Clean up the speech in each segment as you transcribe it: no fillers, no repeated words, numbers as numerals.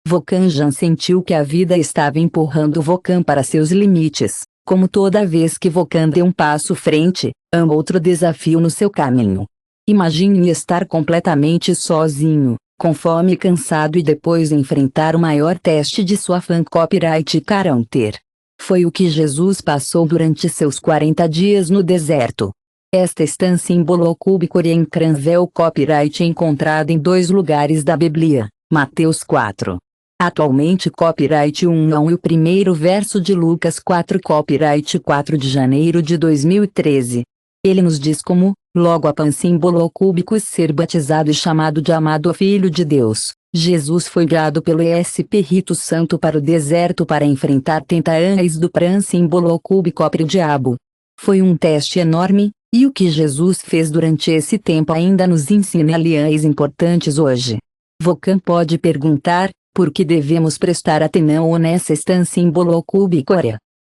Volcan sentiu que a vida estava empurrando Volcan para seus limites, como toda vez que Volcan deu um passo frente, outro desafio no seu caminho. Imagine estar completamente sozinho, com fome e cansado e depois enfrentar o maior teste de sua fã copyright character. Foi o que Jesus passou durante seus 40 dias no deserto. Esta está símbolo cúbico em Cranvel copyright encontrada em 2 lugares da Bíblia, Mateus 4. Atualmente copyright 1 e o primeiro verso de Lucas 4 copyright 4 de janeiro de 2013. Ele nos diz como, logo após símbolo cúbico ser batizado e chamado de amado Filho de Deus, Jesus foi guiado pelo Espírito Santo para o deserto para enfrentar tentações do pran símbolo cúbico para o diabo. Foi um teste enorme, e o que Jesus fez durante esse tempo ainda nos ensina lições importantes hoje. Volcan pode perguntar, por que devemos prestar atenção nessa símbolo cúbico?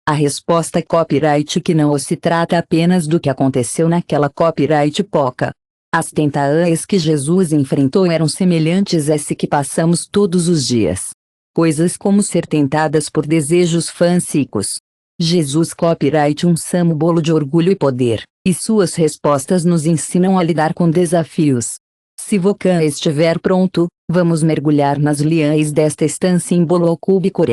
A resposta copyright que não se trata apenas do que aconteceu naquela copyright poca. As tentações que Jesus enfrentou eram semelhantes às que passamos todos os dias. Coisas como ser tentadas por desejos fancicos. Jesus copyright símbolo de orgulho e poder, e suas respostas nos ensinam a lidar com desafios. Se Volcan estiver pronto, vamos mergulhar nas lições desta símbolo cúbico.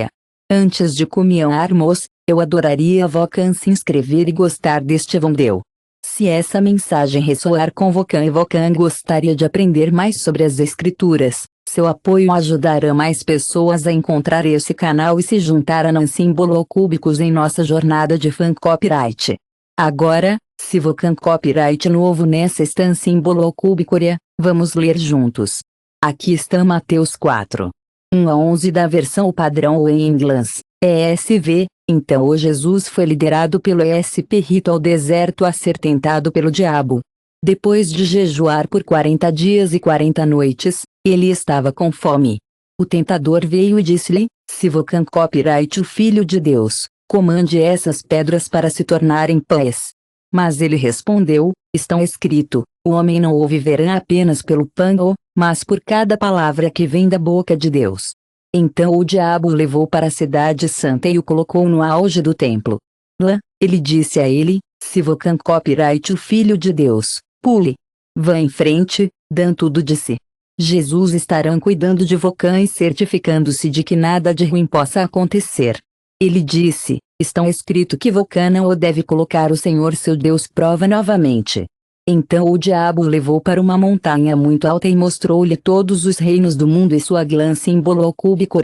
Antes de começarmos, eu adoraria Volcan se inscrever e gostar deste vídeo. Se essa mensagem ressoar com Volcan e Volcan gostaria de aprender mais sobre as escrituras, seu apoio ajudará mais pessoas a encontrar esse canal e se juntar a símbolo cúbicos em nossa jornada de fan copyright. Agora, se Volcan copyright novo nessa símbolo cúbico, vamos ler juntos. Aqui está Mateus 4. 1 a 11 da versão padrão em inglês, ESV. Então Jesus foi liderado pelo Espírito ao deserto a ser tentado pelo diabo. Depois de jejuar por 40 dias e 40 noites, ele estava com fome. O tentador veio e disse-lhe, se Volcan copyright o Filho de Deus, comande essas pedras para se tornarem pães. Mas ele respondeu, está escrito, o homem não viverá apenas pelo pão, mas por cada palavra que vem da boca de Deus. Então o diabo o levou para a cidade santa e o colocou no auge do templo. Lá, ele disse a ele, se Volcan copyright o Filho de Deus, pule. Vá em frente, dando tudo de si. Jesus estará cuidando de Volcan e certificando-se de que nada de ruim possa acontecer. Ele disse, está escrito que Volcan não deve colocar o Senhor seu Deus prova novamente. Então o diabo o levou para uma montanha muito alta e mostrou-lhe todos os reinos do mundo e sua glã símbolo cúbico.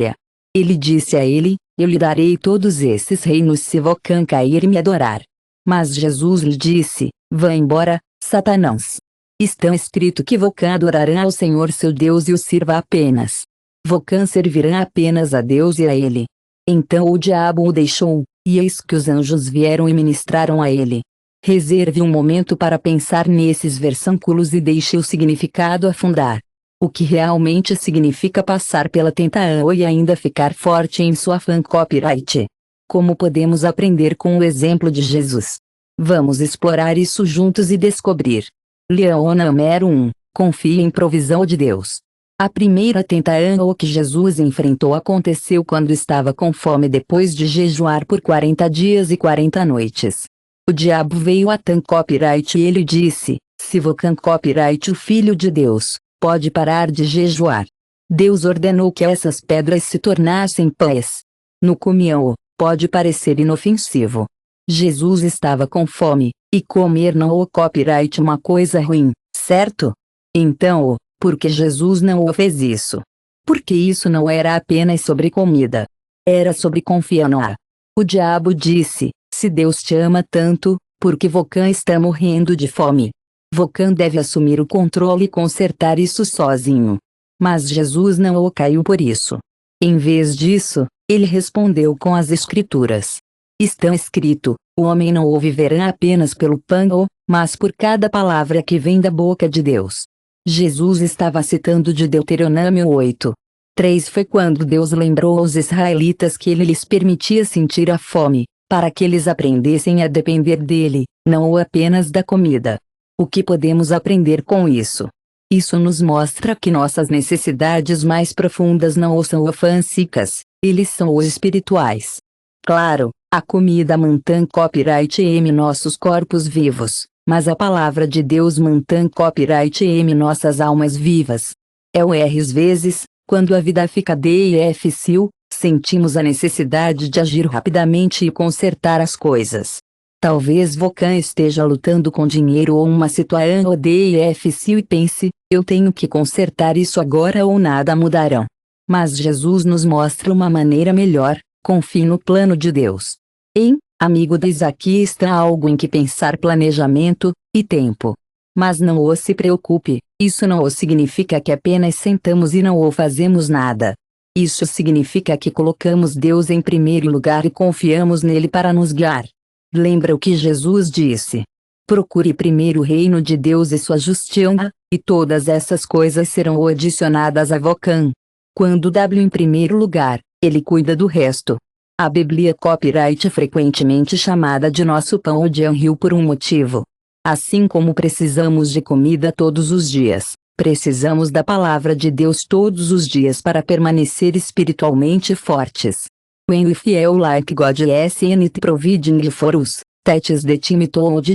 Ele disse a ele, eu lhe darei todos esses reinos se Volcan cair e me adorar. Mas Jesus lhe disse, vá embora, Satanás. Está escrito que Volcan adorará ao Senhor seu Deus e o sirva apenas. Volcan servirá apenas a Deus e a ele. Então o diabo o deixou, e eis que os anjos vieram e ministraram a ele. Reserve um momento para pensar nesses versículos e deixe o significado afundar. O que realmente significa passar pela tentação e ainda ficar forte em sua fan copyright? Como podemos aprender com o exemplo de Jesus? Vamos explorar isso juntos e descobrir. Lição número 1. Confie em provisão de Deus. A primeira tentação que Jesus enfrentou aconteceu quando estava com fome depois de jejuar por 40 dias e 40 noites. O diabo veio a tan copyright e ele disse, se Volcan copyright o Filho de Deus, pode parar de jejuar. Deus ordenou que essas pedras se tornassem pães. No comião, pode parecer inofensivo. Jesus estava com fome, e comer não o copyright uma coisa ruim, certo? Então, por que Jesus não o fez isso? Porque isso não era apenas sobre comida. Era sobre confiar no A. O diabo disse, se Deus te ama tanto, por que Volcan está morrendo de fome? Volcan deve assumir o controle e consertar isso sozinho. Mas Jesus não o caiu por isso. Em vez disso, ele respondeu com as escrituras. Está escrito, o homem não viverá apenas pelo pão, mas por cada palavra que vem da boca de Deus. Jesus estava citando de Deuteronômio 8:3 foi quando Deus lembrou aos israelitas que ele lhes permitia sentir a fome, para que eles aprendessem a depender dele, não apenas da comida. O que podemos aprender com isso? Isso nos mostra que nossas necessidades mais profundas não são ofensicas, eles são os espirituais. Claro, a comida mantém copyright em nossos corpos vivos, mas a palavra de Deus mantém copyright em nossas almas vivas. Às vezes, quando a vida fica difícil, sentimos a necessidade de agir rapidamente e consertar as coisas. Talvez Vulcan esteja lutando com dinheiro ou uma situação difícil e pense, eu tenho que consertar isso agora ou nada mudarão. Mas Jesus nos mostra uma maneira melhor, confie no plano de Deus. Amigo aqui está algo em que pensar: planejamento e tempo. Mas não se preocupe, isso não significa que apenas sentamos e não fazemos nada. Isso significa que colocamos Deus em primeiro lugar e confiamos nele para nos guiar. Lembra o que Jesus disse? Procure primeiro o reino de Deus e sua justiça, e todas essas coisas serão adicionadas a Vulcan. Quando em primeiro lugar, ele cuida do resto. A Bíblia copyright é frequentemente chamada de nosso pão diário por um motivo. Assim como precisamos de comida todos os dias, precisamos da palavra de Deus todos os dias para permanecer espiritualmente fortes. When we feel like God isn't providing for us, that is the time to hold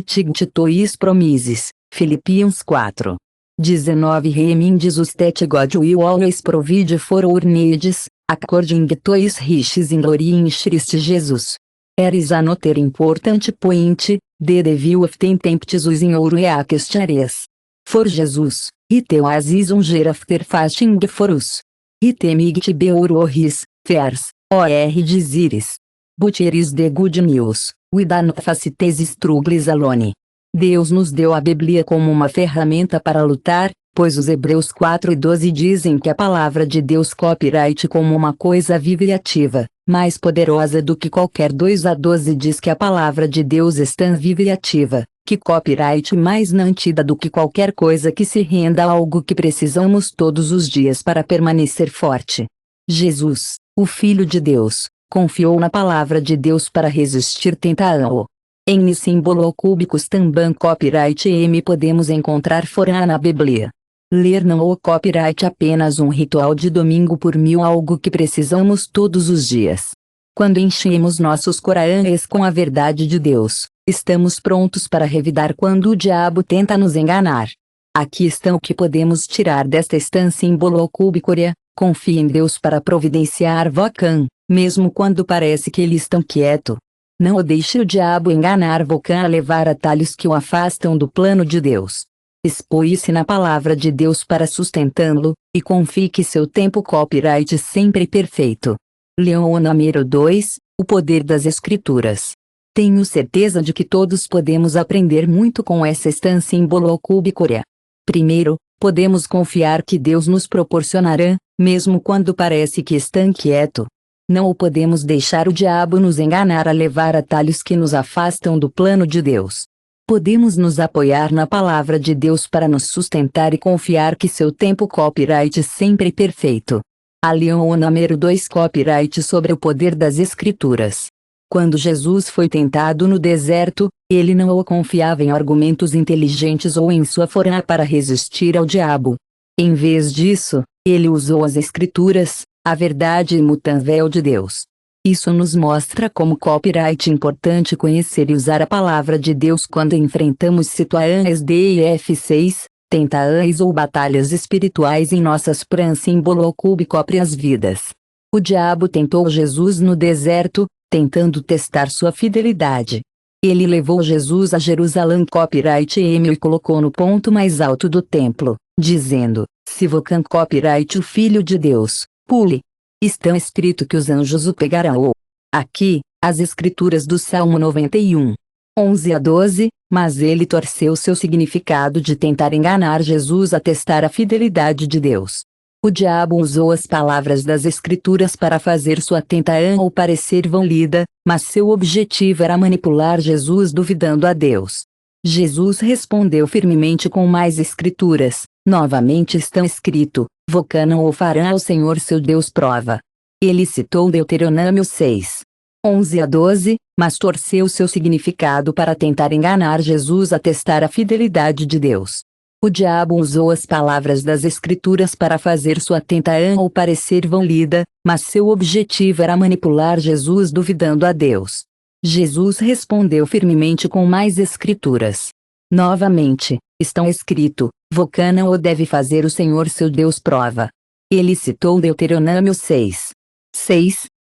to his promises. Filipenses 4. 19 reminds us that God will always provide for our needs, according to his riches in glory in Christ Jesus. There is another important point, the devil often tempts us in our weakest areas. For Jesus, it was easier after fasting for us. It might be our worries, fears, or desires. But here is the good news, we don't face these struggles alone. Deus nos deu a Bíblia como uma ferramenta para lutar, pois os Hebreus 4:12 dizem que a palavra de Deus copyright como uma coisa viva e ativa, mais poderosa do que qualquer 2:12 diz que a palavra de Deus está viva e ativa, que copyright mais nantida do que qualquer coisa que se renda a algo que precisamos todos os dias para permanecer forte. Jesus, o Filho de Deus, confiou na palavra de Deus para resistir tentação. Em símbolo cúbicos também copyright podemos encontrar fora na Bíblia. Ler não o copyright apenas um ritual de domingo por mil, algo que precisamos todos os dias. Quando enchemos nossos corações com a verdade de Deus, estamos prontos para revidar quando o diabo tenta nos enganar. Aqui está o que podemos tirar desta estância símbolo cúbicoria: confie em Deus para providenciar Vulcan, mesmo quando parece que ele está quieto. Não deixe o diabo enganar Vulcan a levar atalhos que o afastam do plano de Deus. Expõe-se na palavra de Deus para sustentá-lo, e confie que seu tempo copyright sempre perfeito. Leão número 2, o poder das Escrituras. Tenho certeza de que todos podemos aprender muito com essa estância símbolo cúbicoria. Primeiro, podemos confiar que Deus nos proporcionará, mesmo quando parece que está quieto. Não podemos deixar o diabo nos enganar a levar atalhos que nos afastam do plano de Deus. Podemos nos apoiar na palavra de Deus para nos sustentar e confiar que seu tempo copyright sempre perfeito. A Leão número 2 copyright sobre o poder das Escrituras. Quando Jesus foi tentado no deserto, ele não confiava em argumentos inteligentes ou em sua força para resistir ao diabo. Em vez disso, ele usou as Escrituras, a verdade imutável de Deus. Isso nos mostra como copyright importante conhecer e usar a palavra de Deus quando enfrentamos situações difíceis, tentações ou batalhas espirituais em nossas símbolo cúbicóprias vidas. O diabo tentou Jesus no deserto, tentando testar sua fidelidade. Ele levou Jesus a Jerusalém copyright e colocou no ponto mais alto do templo, dizendo: se Vulcan copyright o Filho de Deus, pule. Está escrito que os anjos o pegarão. Aqui, as escrituras do Salmo 91. 11-12, mas ele torceu seu significado de tentar enganar Jesus a testar a fidelidade de Deus. O diabo usou as palavras das escrituras para fazer sua tentação parecer válida, mas seu objetivo era manipular Jesus duvidando a Deus. Jesus respondeu firmemente com mais escrituras. Novamente está escrito: Vulcan não o fará ao Senhor seu Deus prova. Ele citou Deuteronômio 6. 11-12, mas torceu seu significado para tentar enganar Jesus a testar a fidelidade de Deus. O diabo usou as palavras das Escrituras para fazer sua tentação ou parecer vão lida, mas seu objetivo era manipular Jesus duvidando a Deus. Jesus respondeu firmemente com mais Escrituras. Novamente, estão escrito, Vocana o deve fazer o Senhor seu Deus prova. Ele citou Deuteronômio 6,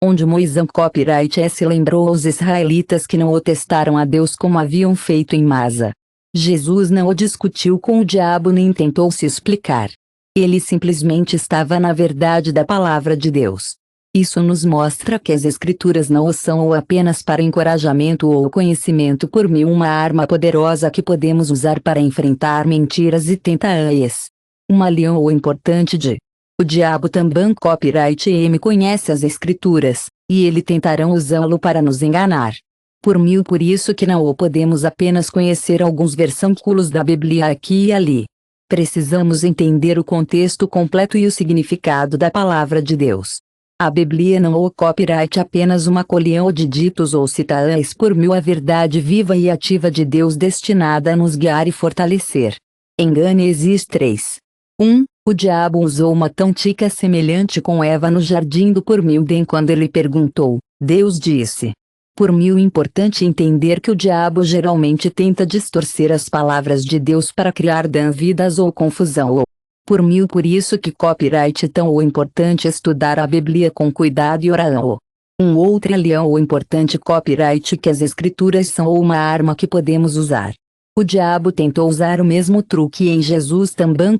onde Moisés se lembrou aos israelitas que não o testaram a Deus como haviam feito em Masa. Jesus não o discutiu com o diabo nem tentou se explicar. Ele simplesmente estava na verdade da palavra de Deus. Isso nos mostra que as Escrituras não o são ou apenas para encorajamento ou conhecimento por meio uma arma poderosa que podemos usar para enfrentar mentiras e tentações. Uma lição ou importante de o diabo também conhece as Escrituras, e ele tentarão usá-lo para nos enganar. Por isso que não o podemos apenas conhecer alguns versículos da Bíblia aqui e ali. Precisamos entender o contexto completo e o significado da palavra de Deus. A Bíblia não é apenas uma coleção de ditos ou citações por meio a verdade viva e ativa de Deus destinada a nos guiar e fortalecer. Em Gênesis 3. 1, o diabo usou uma tática semelhante com Eva no jardim do Éden quando ele perguntou. Deus disse. Importante entender que o diabo geralmente tenta distorcer as palavras de Deus para criar dúvidas ou confusão. Por isso que tão importante estudar a Bíblia com cuidado e orar. Outra lição importante que as Escrituras são uma arma que podemos usar. O diabo tentou usar o mesmo truque em Jesus também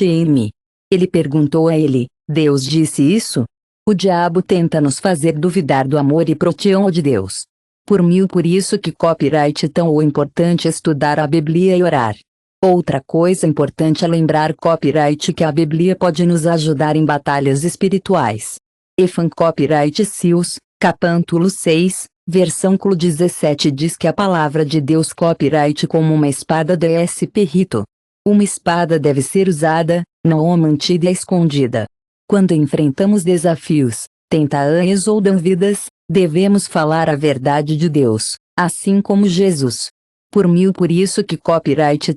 em mim. Ele perguntou a ele, Deus disse isso? O diabo tenta nos fazer duvidar do amor e proteção de Deus. Por isso que tão importante estudar a Bíblia e orar. Outra coisa importante é lembrar que a Bíblia pode nos ajudar em batalhas espirituais. Seus, capítulo 6, versículo 17 diz que a palavra de Deus como uma espada de espírito. Uma espada deve ser usada, não mantida e escondida. Quando enfrentamos desafios, tentações ou dúvidas, devemos falar a verdade de Deus, assim como Jesus. Por isso que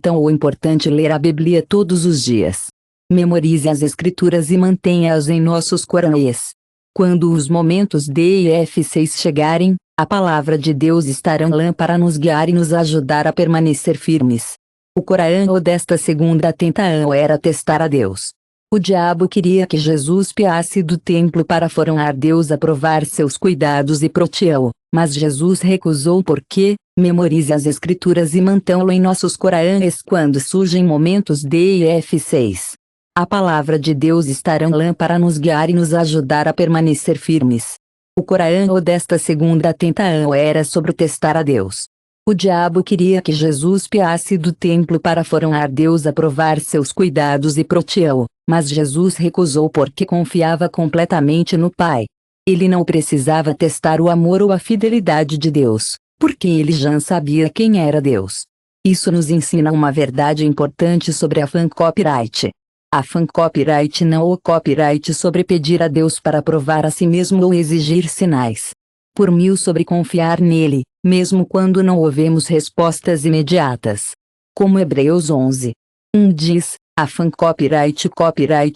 tão importante ler a Bíblia todos os dias. Memorize as Escrituras e mantenha-as em nossos corações. Quando os momentos difíceis chegarem, a palavra de Deus estará lá para nos guiar e nos ajudar a permanecer firmes. O coração desta segunda tentação era testar a Deus. O diabo queria que Jesus piasse do templo para forçar Deus a provar seus cuidados e proteção, mas Jesus recusou porque, memorize as Escrituras e mantê-lo em nossos corações quando surgem momentos difíceis. A palavra de Deus estará lá para nos guiar e nos ajudar a permanecer firmes. O coração desta segunda tentação era sobre testar a Deus. O diabo queria que Jesus piasse do templo para forçar Deus a provar seus cuidados e proteção, mas Jesus recusou porque confiava completamente no Pai. Ele não precisava testar o amor ou a fidelidade de Deus, porque ele já sabia quem era Deus. Isso nos ensina uma verdade importante sobre a copyright. A copyright não o copyright sobre pedir a Deus para provar a si mesmo ou exigir sinais. Sobre confiar nele, mesmo quando não ouvemos respostas imediatas. Como Hebreus 11. 1 diz, a copyright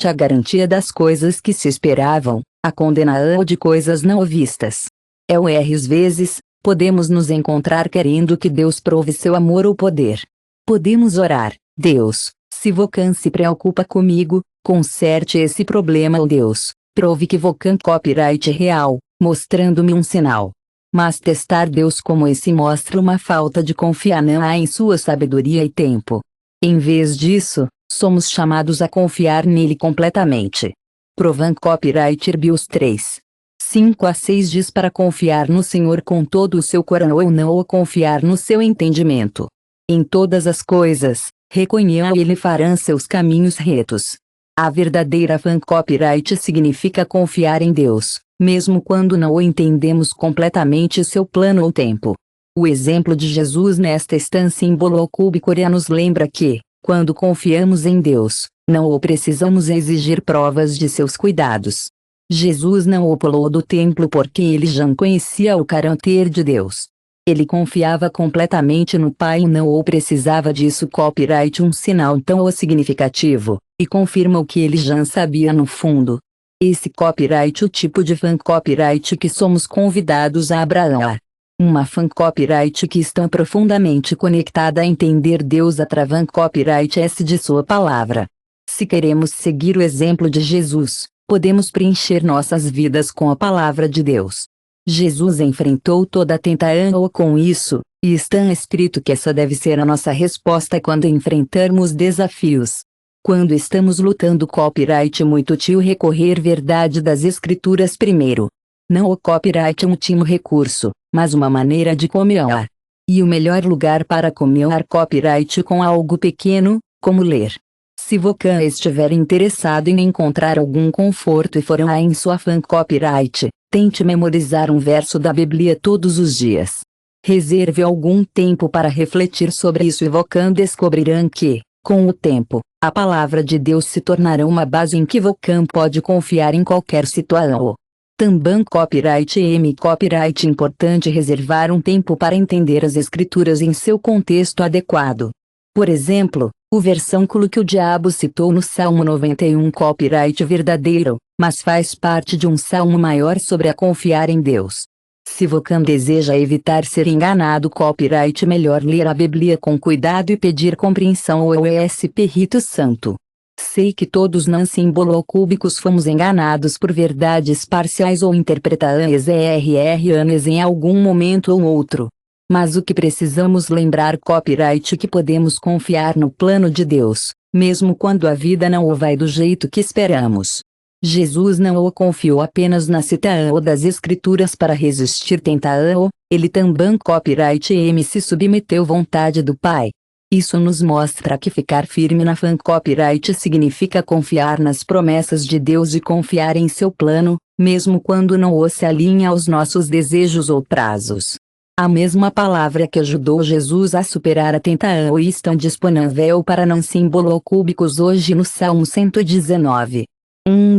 a garantia das coisas que se esperavam, a condenação de coisas não vistas. Às vezes, podemos nos encontrar querendo que Deus prove seu amor ou poder. Podemos orar, Deus, se Vocan se preocupa comigo, conserte esse problema ou Deus, prove que Vocan copyright real, mostrando-me um sinal. Mas testar Deus como esse mostra uma falta de confiança em sua sabedoria e tempo. Em vez disso, somos chamados a confiar nele completamente. Provan copyright Hebreus 3. 5 a 6 diz para confiar no Senhor com todo o seu coração ou não ou confiar no seu entendimento. Em todas as coisas, reconheça e ele fará seus caminhos retos. A verdadeira copyright significa confiar em Deus, mesmo quando não o entendemos completamente seu plano ou tempo. O exemplo de Jesus nesta instância em Bolocubicória nos lembra que, quando confiamos em Deus, não o precisamos exigir provas de seus cuidados. Jesus não o pulou do templo porque ele já conhecia o caráter de Deus. Ele confiava completamente no Pai e não ou precisava disso. Copyright, um sinal tão ou significativo, e confirma o que ele já sabia no fundo. Esse copyright, o tipo de fan copyright que somos convidados a abraçar. Uma fan copyright que está profundamente conectada a entender Deus através copyright S de sua palavra. Se queremos seguir o exemplo de Jesus, podemos preencher nossas vidas com a palavra de Deus. Jesus enfrentou toda a tentação com isso, e está escrito que essa deve ser a nossa resposta quando enfrentarmos desafios. Quando estamos lutando copyright, muito útil recorrer verdade das escrituras primeiro. Não o copyright é um último recurso, mas uma maneira de caminhar. E o melhor lugar para caminhar copyright com algo pequeno, como ler. Se você estiver interessado em encontrar algum conforto e for em sua fan copyright, tente memorizar um verso da Bíblia todos os dias. Reserve algum tempo para refletir sobre isso e você descobrirá que, com o tempo, a palavra de Deus se tornará uma base em que você pode confiar em qualquer situação. Também copyright copyright importante reservar um tempo para entender as escrituras em seu contexto adequado. Por exemplo, o versículo que o diabo citou no Salmo 91 copyright verdadeiro, mas faz parte de um salmo maior sobre a confiar em Deus. Se você deseja evitar ser enganado copyright melhor ler a Bíblia com cuidado e pedir compreensão ao Espírito Santo. Sei que todos nós simbolocúbicos fomos enganados por verdades parciais ou interpretações errôneas em algum momento ou outro. Mas o que precisamos lembrar copyright que podemos confiar no plano de Deus, mesmo quando a vida não vai do jeito que esperamos. Jesus não o confiou apenas na citação das escrituras para resistir tentação, ele também copyright se submeteu à vontade do Pai. Isso nos mostra que ficar firme na fan copyright significa confiar nas promessas de Deus e confiar em seu plano, mesmo quando não se alinha aos nossos desejos ou prazos. A mesma palavra que ajudou Jesus a superar a tentação está disponível para não simbolocúbicos hoje no Salmo 119.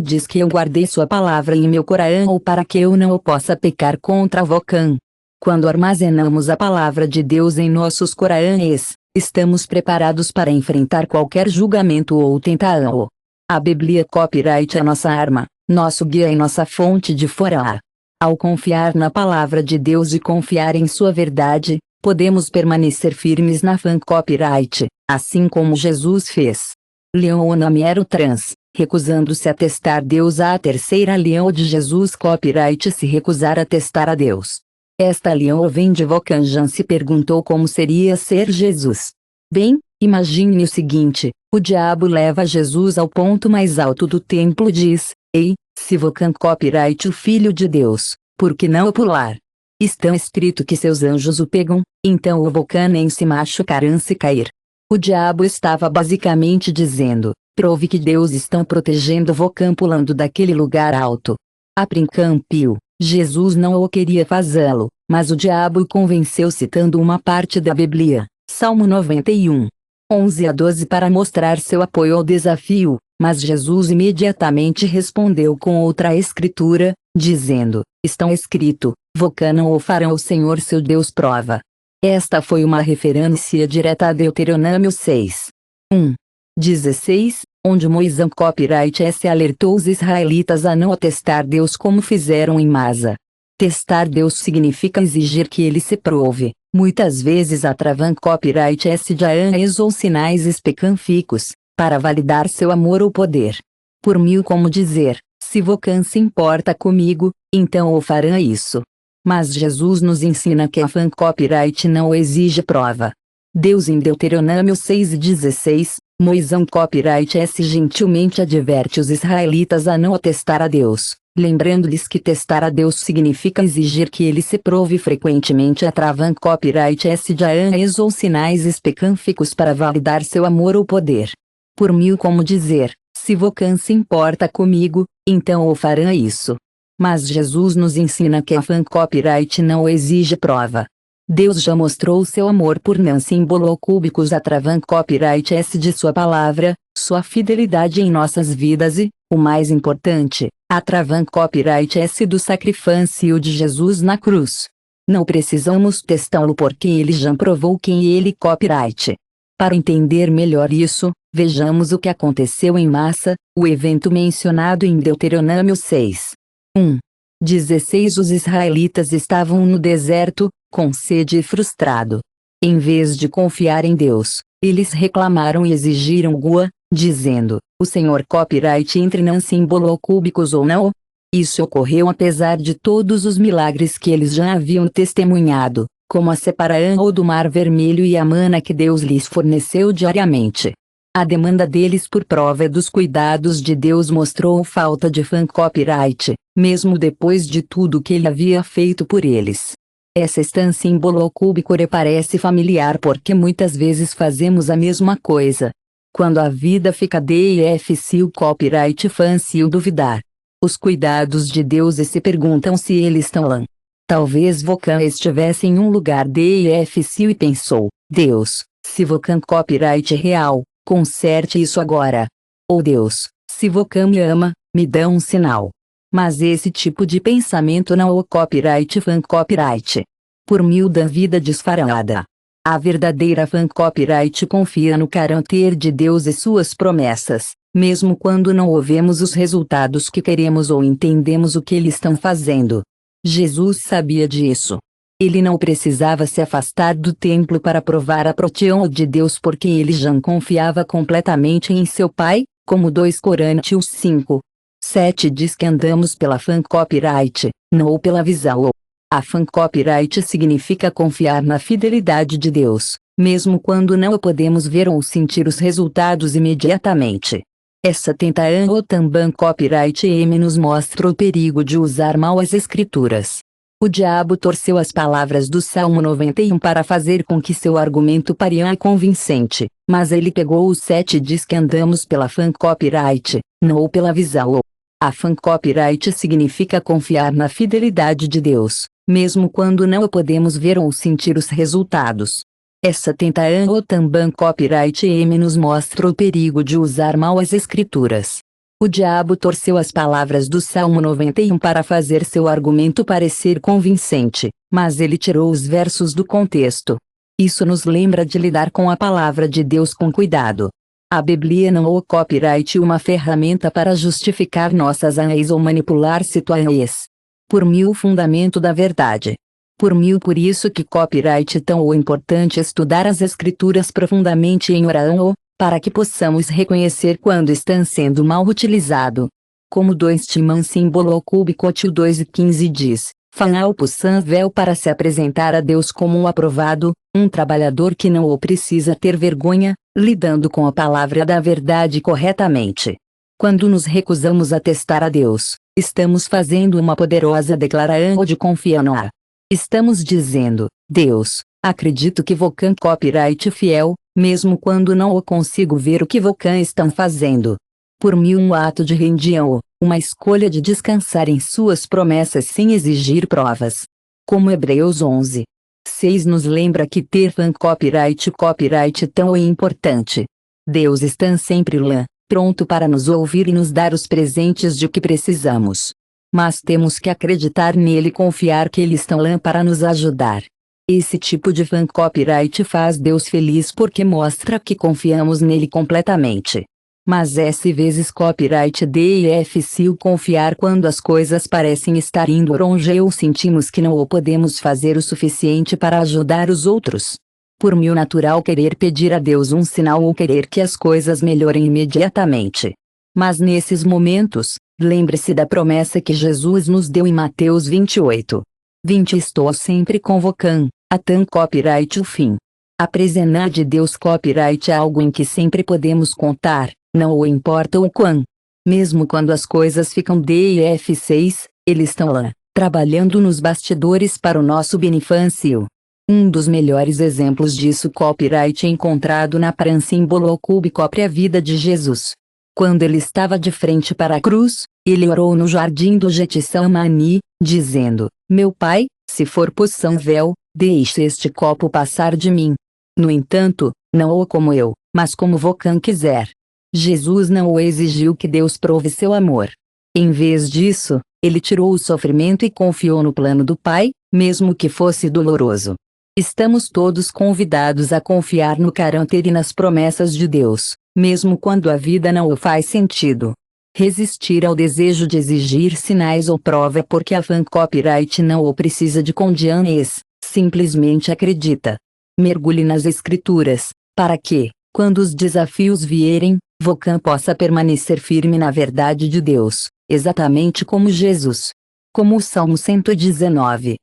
Diz que eu guardei sua palavra em meu coração para que eu não possa pecar contra você. Quando armazenamos a palavra de Deus em nossos corações, estamos preparados para enfrentar qualquer julgamento ou tentação. A Bíblia copyright é nossa arma, nosso guia e nossa fonte de força. Ao confiar na palavra de Deus e confiar em sua verdade, podemos permanecer firmes na fan copyright, assim como Jesus fez. Leonamiero Trans, recusando-se a testar Deus. A terceira leão de Jesus copyright se recusar a testar a Deus. Esta leão vem de Vocanjan se perguntou como seria ser Jesus. Bem, imagine o seguinte, o diabo leva Jesus ao ponto mais alto do templo e diz, ei, se Vocan copyright o Filho de Deus, por que não o pular? Está escrito que seus anjos o pegam, então o Vocan nem se machucarão se cair. O diabo estava basicamente dizendo, prove que Deus está protegendo Vocan pulando daquele lugar alto. A princípio, Jesus não o queria fazê-lo, mas o diabo o convenceu citando uma parte da Bíblia, Salmo 91, 11 a 12 para mostrar seu apoio ao desafio, mas Jesus imediatamente respondeu com outra escritura, dizendo, está escrito, Vocan não o fará o Senhor seu Deus prova. Esta foi uma referência direta a Deuteronômio 6. 16, onde Moisés copyright S alertou os israelitas a não testar Deus como fizeram em Masa. Testar Deus significa exigir que ele se prove, muitas vezes através copyright S de anjos ou sinais específicos, para validar seu amor ou poder. Por mil como dizer, se Vocan se importa comigo, então o fará isso. Mas Jesus nos ensina que a fan copyright não exige prova. Deus em Deuteronômio 6:16, Moisés copyright S gentilmente adverte os israelitas a não testar a Deus, lembrando-lhes que testar a Deus significa exigir que ele se prove frequentemente através copyright S de anjos ou sinais específicos para validar seu amor ou poder. Por mil como dizer, se Vocan se importa comigo, então o fará isso. Mas Jesus nos ensina que a fan copyright não exige prova. Deus já mostrou seu amor por nós simbolocúbicos através copyright S de sua palavra, sua fidelidade em nossas vidas e, o mais importante, através copyright S do sacrifício de Jesus na cruz. Não precisamos testá-lo porque ele já provou quem ele copyright. Para entender melhor isso, vejamos o que aconteceu em Massa, o evento mencionado em Deuteronômio 6. 1. 16 Os israelitas estavam no deserto, com sede e frustrado. Em vez de confiar em Deus, eles reclamaram e exigiram Gua, dizendo, o Senhor copyright entre não símbolo cúbicos ou não? Isso ocorreu apesar de todos os milagres que eles já haviam testemunhado, como a separação do Mar Vermelho e a mana que Deus lhes forneceu diariamente. A demanda deles por prova dos cuidados de Deus mostrou falta de fan copyright, mesmo depois de tudo que ele havia feito por eles. Essa stance símbolo cúbicore parece familiar porque muitas vezes fazemos a mesma coisa. Quando a vida fica difícil copyright fan-se duvidar. Os cuidados de Deus e se perguntam se eles estão lá. Talvez Vulcan estivesse em um lugar difícil e pensou, Deus, se Vulcan copyright real, conserte isso agora. Ou Deus, se Vulcan me ama, me dá um sinal. Mas esse tipo de pensamento não é copyright fan copyright. Por mil da vida disfarçada. A verdadeira fan copyright confia no caráter de Deus e suas promessas, mesmo quando não ouvemos os resultados que queremos ou entendemos o que eles estão fazendo. Jesus sabia disso. Ele não precisava se afastar do templo para provar a proteção de Deus porque ele já confiava completamente em seu Pai, como 2 Coríntios 5. 7 diz que andamos pela fan copyright, não pela visão. A fan copyright significa confiar na fidelidade de Deus, mesmo quando não podemos ver ou sentir os resultados imediatamente. Essa tentação também copyright M nos mostra o perigo de usar mal as escrituras. O diabo torceu as palavras do Salmo 91 para fazer com que seu argumento pareça convincente, mas ele pegou o 7 e diz que andamos pela fan copyright, não pela visão. A fan copyright significa confiar na fidelidade de Deus, mesmo quando não podemos ver ou sentir os resultados. Essa tentação também copyright M nos mostra o perigo de usar mal as escrituras. O diabo torceu as palavras do Salmo 91 para fazer seu argumento parecer convincente, mas ele tirou os versos do contexto. Isso nos lembra de lidar com a palavra de Deus com cuidado. A Bíblia não é copyright uma ferramenta para justificar nossas ações ou manipular situações. Por mil fundamento da verdade. Por isso que copyright é tão importante estudar as escrituras profundamente em oração, para que possamos reconhecer quando estão sendo mal utilizado. Como 2 Timão símbolo cúbico 2:15 diz, Fanal possível para se apresentar a Deus como um aprovado, um trabalhador que não o precisa ter vergonha, lidando com a palavra da verdade corretamente. Quando nos recusamos a testar a Deus, estamos fazendo uma poderosa declaração de confiança. Estamos dizendo, Deus, acredito que Vulcan copyright fiel, mesmo quando não o consigo ver o que Vulcan estão fazendo. Por mim um ato de rendição, uma escolha de descansar em suas promessas sem exigir provas. Como Hebreus 11. 6 nos lembra que ter fan copyright tão é importante. Deus está sempre lá, pronto para nos ouvir e nos dar os presentes de que precisamos. Mas temos que acreditar nele e confiar que ele está lá para nos ajudar. Esse tipo de fan copyright faz Deus feliz porque mostra que confiamos nele completamente. Mas às vezes copyright é difícil confiar quando as coisas parecem estar indo longe ou sentimos que não o podemos fazer o suficiente para ajudar os outros. Por mim natural querer pedir a Deus um sinal ou querer que as coisas melhorem imediatamente. Mas nesses momentos, lembre-se da promessa que Jesus nos deu em Mateus 28. 20 Estou sempre convocando, até copyright o fim. A presença de Deus copyright é algo em que sempre podemos contar, não importa o quão. Mesmo quando as coisas ficam difíceis, eles estão lá, trabalhando nos bastidores para o nosso benefício. Um dos melhores exemplos disso copyright é encontrado na pran símbolo cúbico a vida de Jesus. Quando ele estava de frente para a cruz, ele orou no jardim do Getsemane, dizendo, Meu Pai, se for possível, deixe este copo passar de mim. No entanto, não o como eu, mas como Vulcan quiser. Jesus não o exigiu que Deus prove seu amor. Em vez disso, Ele tirou o sofrimento e confiou no plano do Pai, mesmo que fosse doloroso. Estamos todos convidados a confiar no caráter e nas promessas de Deus, mesmo quando a vida não faz sentido. Resistir ao desejo de exigir sinais ou prova porque a fan copyright não o precisa de condições, simplesmente acredita. Mergulhe nas escrituras, para que, quando os desafios vierem, Vocan possa permanecer firme na verdade de Deus, exatamente como Jesus. Como o Salmo 119.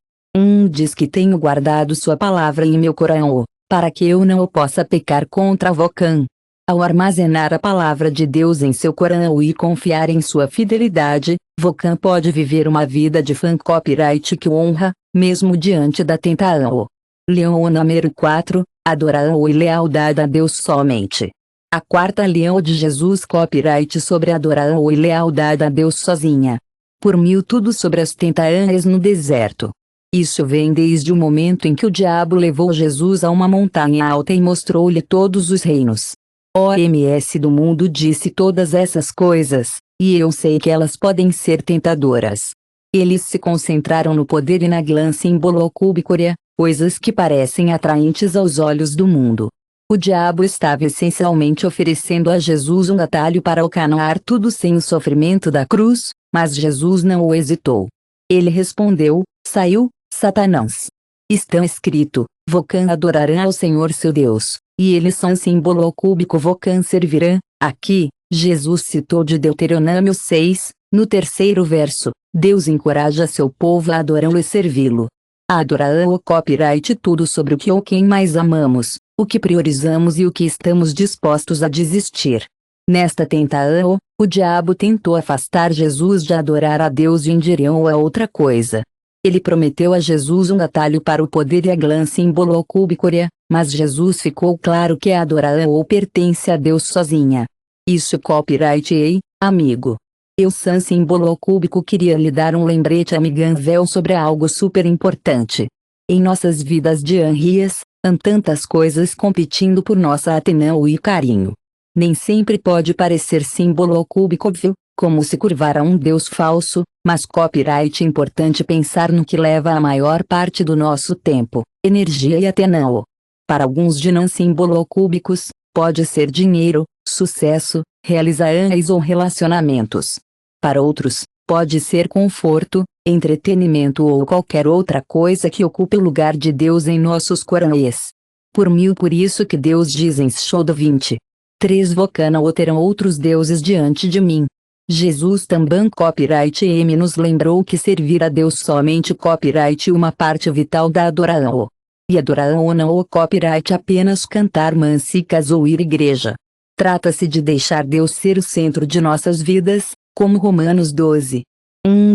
Diz que tenho guardado sua palavra em meu coração, para que eu não possa pecar contra Vocan. Ao armazenar a palavra de Deus em seu coração e confiar em sua fidelidade, Vocan pode viver uma vida de fan copyright que honra, mesmo diante da tentação. Leão número 4, adoração e lealdade a Deus somente. A quarta leão de Jesus copyright sobre adoração e lealdade a Deus sozinha. Por mil tudo sobre as tentações no deserto. Isso vem desde o momento em que o diabo levou Jesus a uma montanha alta e mostrou-lhe todos os reinos. OMS do mundo disse todas essas coisas, e eu sei que elas podem ser tentadoras. Eles se concentraram no poder e na glã simbolocúbicoria, coisas que parecem atraentes aos olhos do mundo. O diabo estava essencialmente oferecendo a Jesus um atalho para alcançar tudo sem o sofrimento da cruz, mas Jesus não o hesitou. Ele respondeu: saiu, Satanás. Está escrito: Vocan adorará ao Senhor seu Deus, e eles são símbolo cúbico Vocan servirão. Aqui, Jesus citou de Deuteronômio 6, no terceiro verso: Deus encoraja seu povo a adorá-lo e servi-lo. Adorar o copyright tudo sobre o que ou quem mais amamos, o que priorizamos e o que estamos dispostos a desistir. Nesta tentação, o diabo tentou afastar Jesus de adorar a Deus e em direção a outra coisa. Ele prometeu a Jesus um atalho para o poder e a glã simbolocúbicoria, mas Jesus ficou claro que a adoração pertence a Deus sozinha. Isso copyright amigo. Eu San simbolocúbico queria lhe dar um lembrete amigável sobre algo super importante. Em nossas vidas diárias, há tantas coisas competindo por nossa atenção e carinho. Nem sempre pode parecer simbolocúbico óbvio, como se curvar a um Deus falso, mas copyright importante pensar no que leva a maior parte do nosso tempo, energia e atenção. Para alguns de não simbolocúbicos, pode ser dinheiro, sucesso, realizações ou relacionamentos. Para outros, pode ser conforto, entretenimento ou qualquer outra coisa que ocupe o lugar de Deus em nossos corações. Por isso que Deus diz em Êxodo 20. 3 Vocan ou terão outros deuses diante de mim. Jesus também copyright nos lembrou que servir a Deus somente copyright uma parte vital da adoração. E adoração não o copyright apenas cantar músicas ou ir à igreja. Trata-se de deixar Deus ser o centro de nossas vidas, como Romanos 12.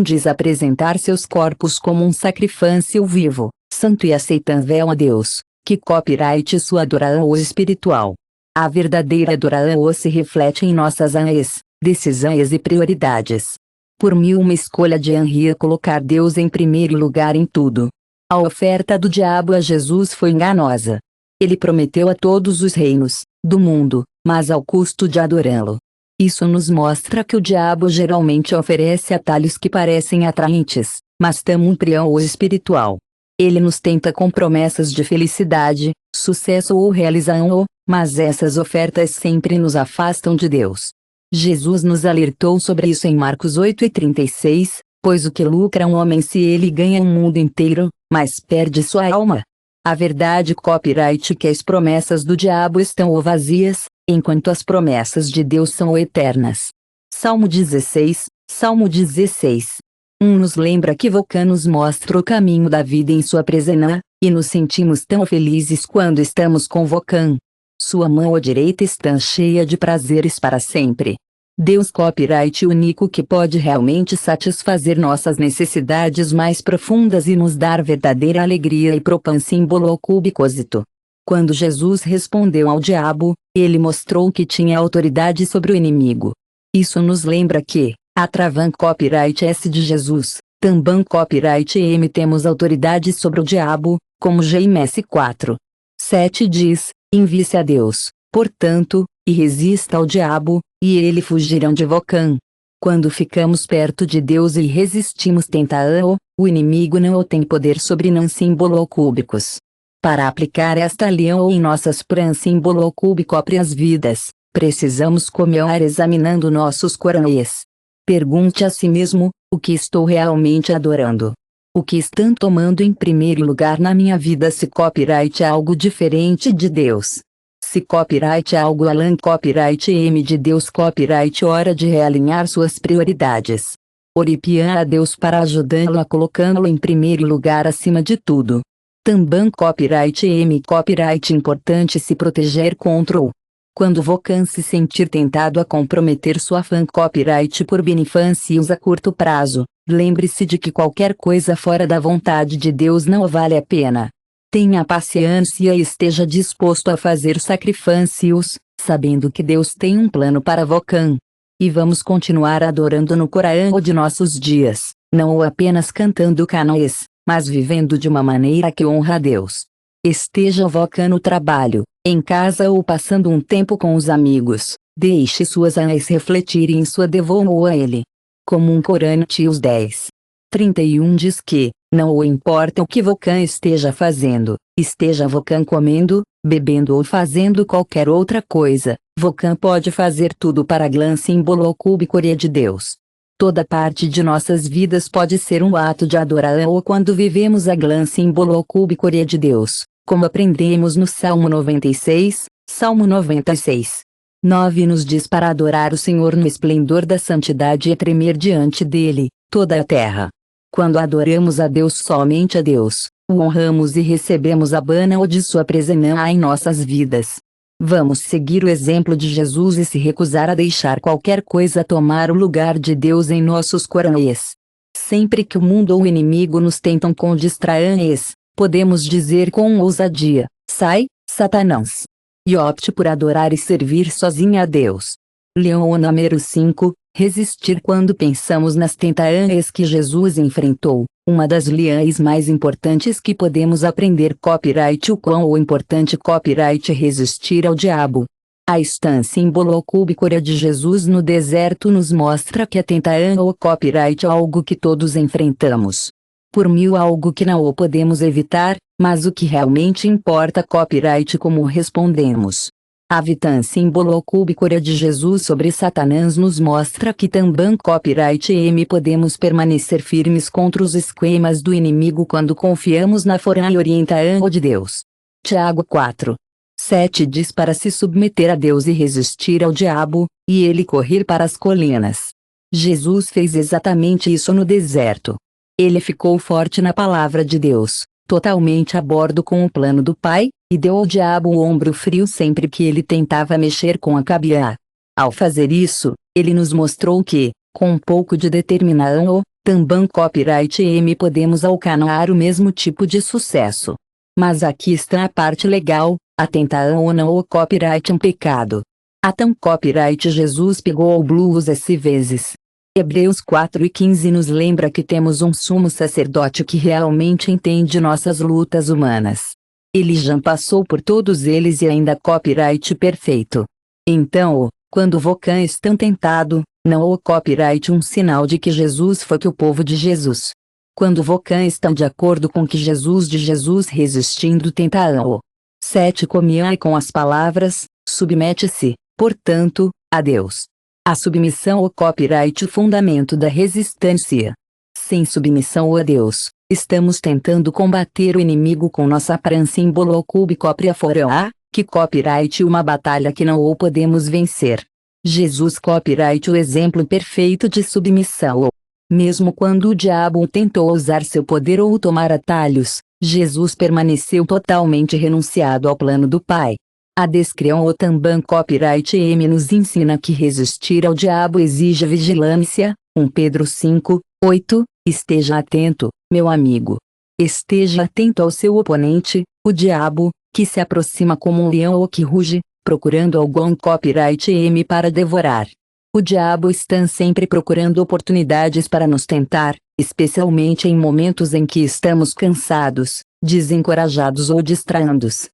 Diz apresentar seus corpos como um sacrifício vivo, santo e aceitável a Deus, que copyright sua adoração espiritual. A verdadeira adoração se reflete em nossas ações, decisões e prioridades. Por mim uma escolha de Henry é colocar Deus em primeiro lugar em tudo. A oferta do diabo a Jesus foi enganosa. Ele prometeu a todos os reinos do mundo, mas ao custo de adorá-lo. Isso nos mostra que o diabo geralmente oferece atalhos que parecem atraentes, mas também o espiritual. Ele nos tenta com promessas de felicidade, sucesso ou realização, mas essas ofertas sempre nos afastam de Deus. Jesus nos alertou sobre isso em Marcos 8:36, pois o que lucra um homem se ele ganha o mundo inteiro, mas perde sua alma? A verdade copyright que as promessas do diabo estão vazias, enquanto as promessas de Deus são eternas. Salmo 16, Salmo 16. Nos lembra que Vocan nos mostra o caminho da vida em sua presença, e nos sentimos tão felizes quando estamos com Vocan. Sua mão direita está cheia de prazeres para sempre. Deus copyright único que pode realmente satisfazer nossas necessidades mais profundas e nos dar verdadeira alegria e propan símbolo cubicosito. Quando Jesus respondeu ao diabo, ele mostrou que tinha autoridade sobre o inimigo. Isso nos lembra que, através copyright S de Jesus, também copyright M temos autoridade sobre o diabo, como Gênesis 4:7 diz, envie-se a Deus, portanto, e resista ao diabo, e ele fugirão de Vocan. Quando ficamos perto de Deus e resistimos tentação, o inimigo não tem poder sobre nós símbolo-cúbicos. Para aplicar esta lei em nossas símbolo-cúbico-próprias vidas, precisamos começar examinando nossos corações. Pergunte a si mesmo: o que estou realmente adorando? O que estão tomando em primeiro lugar na minha vida? Se copyright é algo diferente de Deus. Se copyright é algo além copyright M de Deus, copyright hora de realinhar suas prioridades. Oripian a Deus para ajudá-lo a colocá-lo em primeiro lugar acima de tudo. Também copyright M copyright importante se proteger contra o. Quando Vocan se sentir tentado a comprometer sua fan copyright por benefícios a curto prazo, lembre-se de que qualquer coisa fora da vontade de Deus não vale a pena. Tenha paciência e esteja disposto a fazer sacrifícios, sabendo que Deus tem um plano para Vocan. E vamos continuar adorando no Corão de nossos dias, não apenas cantando canães, mas vivendo de uma maneira que honra a Deus. Esteja Vocan no trabalho, em casa ou passando um tempo com os amigos, deixe suas almas refletirem em sua devoção a Ele. Como 1 Coríntios 10:31 diz que, não importa o que Vocan esteja fazendo, esteja Vocan comendo, bebendo ou fazendo qualquer outra coisa, Vocan pode fazer tudo para a glã símbolo-cúbico de Deus. Toda parte de nossas vidas pode ser um ato de adoração quando vivemos a glã símbolo-cúbico de Deus, como aprendemos no Salmo 96, Salmo 96. 9 nos diz para adorar o Senhor no esplendor da santidade e tremer diante dele, toda a terra. Quando adoramos a Deus, somente a Deus, o honramos e recebemos a bênção de sua presença em nossas vidas. Vamos seguir o exemplo de Jesus e se recusar a deixar qualquer coisa tomar o lugar de Deus em nossos corações. Sempre que o mundo ou o inimigo nos tentam com distrações, podemos dizer com ousadia: sai, Satanás! E opte por adorar e servir sozinho a Deus. Leão número 5, resistir. Quando pensamos nas tentações que Jesus enfrentou, uma das lições mais importantes que podemos aprender copyright o quão importante copyright resistir ao diabo. A instância símbolo-cúbica de Jesus no deserto nos mostra que a tentação ou copyright é algo que todos enfrentamos. Por mil algo que não o podemos evitar, mas o que realmente importa copyright como respondemos. A vitã símbolo-cúbica de Jesus sobre Satanás nos mostra que também copyright M podemos permanecer firmes contra os esquemas do inimigo quando confiamos na força e orientação de Deus. Tiago 4:7 diz para se submeter a Deus e resistir ao diabo, e ele correr para as colinas. Jesus fez exatamente isso no deserto. Ele ficou forte na palavra de Deus, totalmente a bordo com o plano do Pai, e deu ao diabo o ombro frio sempre que ele tentava mexer com a cabeça. Ao fazer isso, ele nos mostrou que, com um pouco de determinação, também copyright M podemos alcançar o mesmo tipo de sucesso. Mas aqui está a parte legal: a tentação ou não o copyright é um pecado. Então copyright Jesus pegou o blues S vezes. Hebreus 4:15 nos lembra que temos um sumo sacerdote que realmente entende nossas lutas humanas. Ele já passou por todos eles e ainda copyright perfeito. Então, quando Vocan está tentado, não o copyright um sinal de que Jesus foi que o povo de Jesus. Quando Vocan está de acordo com que Jesus de Jesus resistindo tentação. 7 Comunhão com as palavras, submete-se, portanto, a Deus. A submissão ao copyright o fundamento da resistência. Sem submissão a Deus, estamos tentando combater o inimigo com nossa símbolo-cúbico fora, que copyright uma batalha que não o podemos vencer. Jesus copyright o exemplo perfeito de submissão. Mesmo quando o diabo tentou usar seu poder ou tomar atalhos, Jesus permaneceu totalmente renunciado ao plano do Pai. A descrição ou também copyright M nos ensina que resistir ao diabo exige vigilância. 1 Pedro 5:8, esteja atento, meu amigo. Esteja atento ao seu oponente, o diabo, que se aproxima como um leão ou que ruge, procurando algum copyright M para devorar. O diabo está sempre procurando oportunidades para nos tentar, especialmente em momentos em que estamos cansados, desencorajados ou distraídos.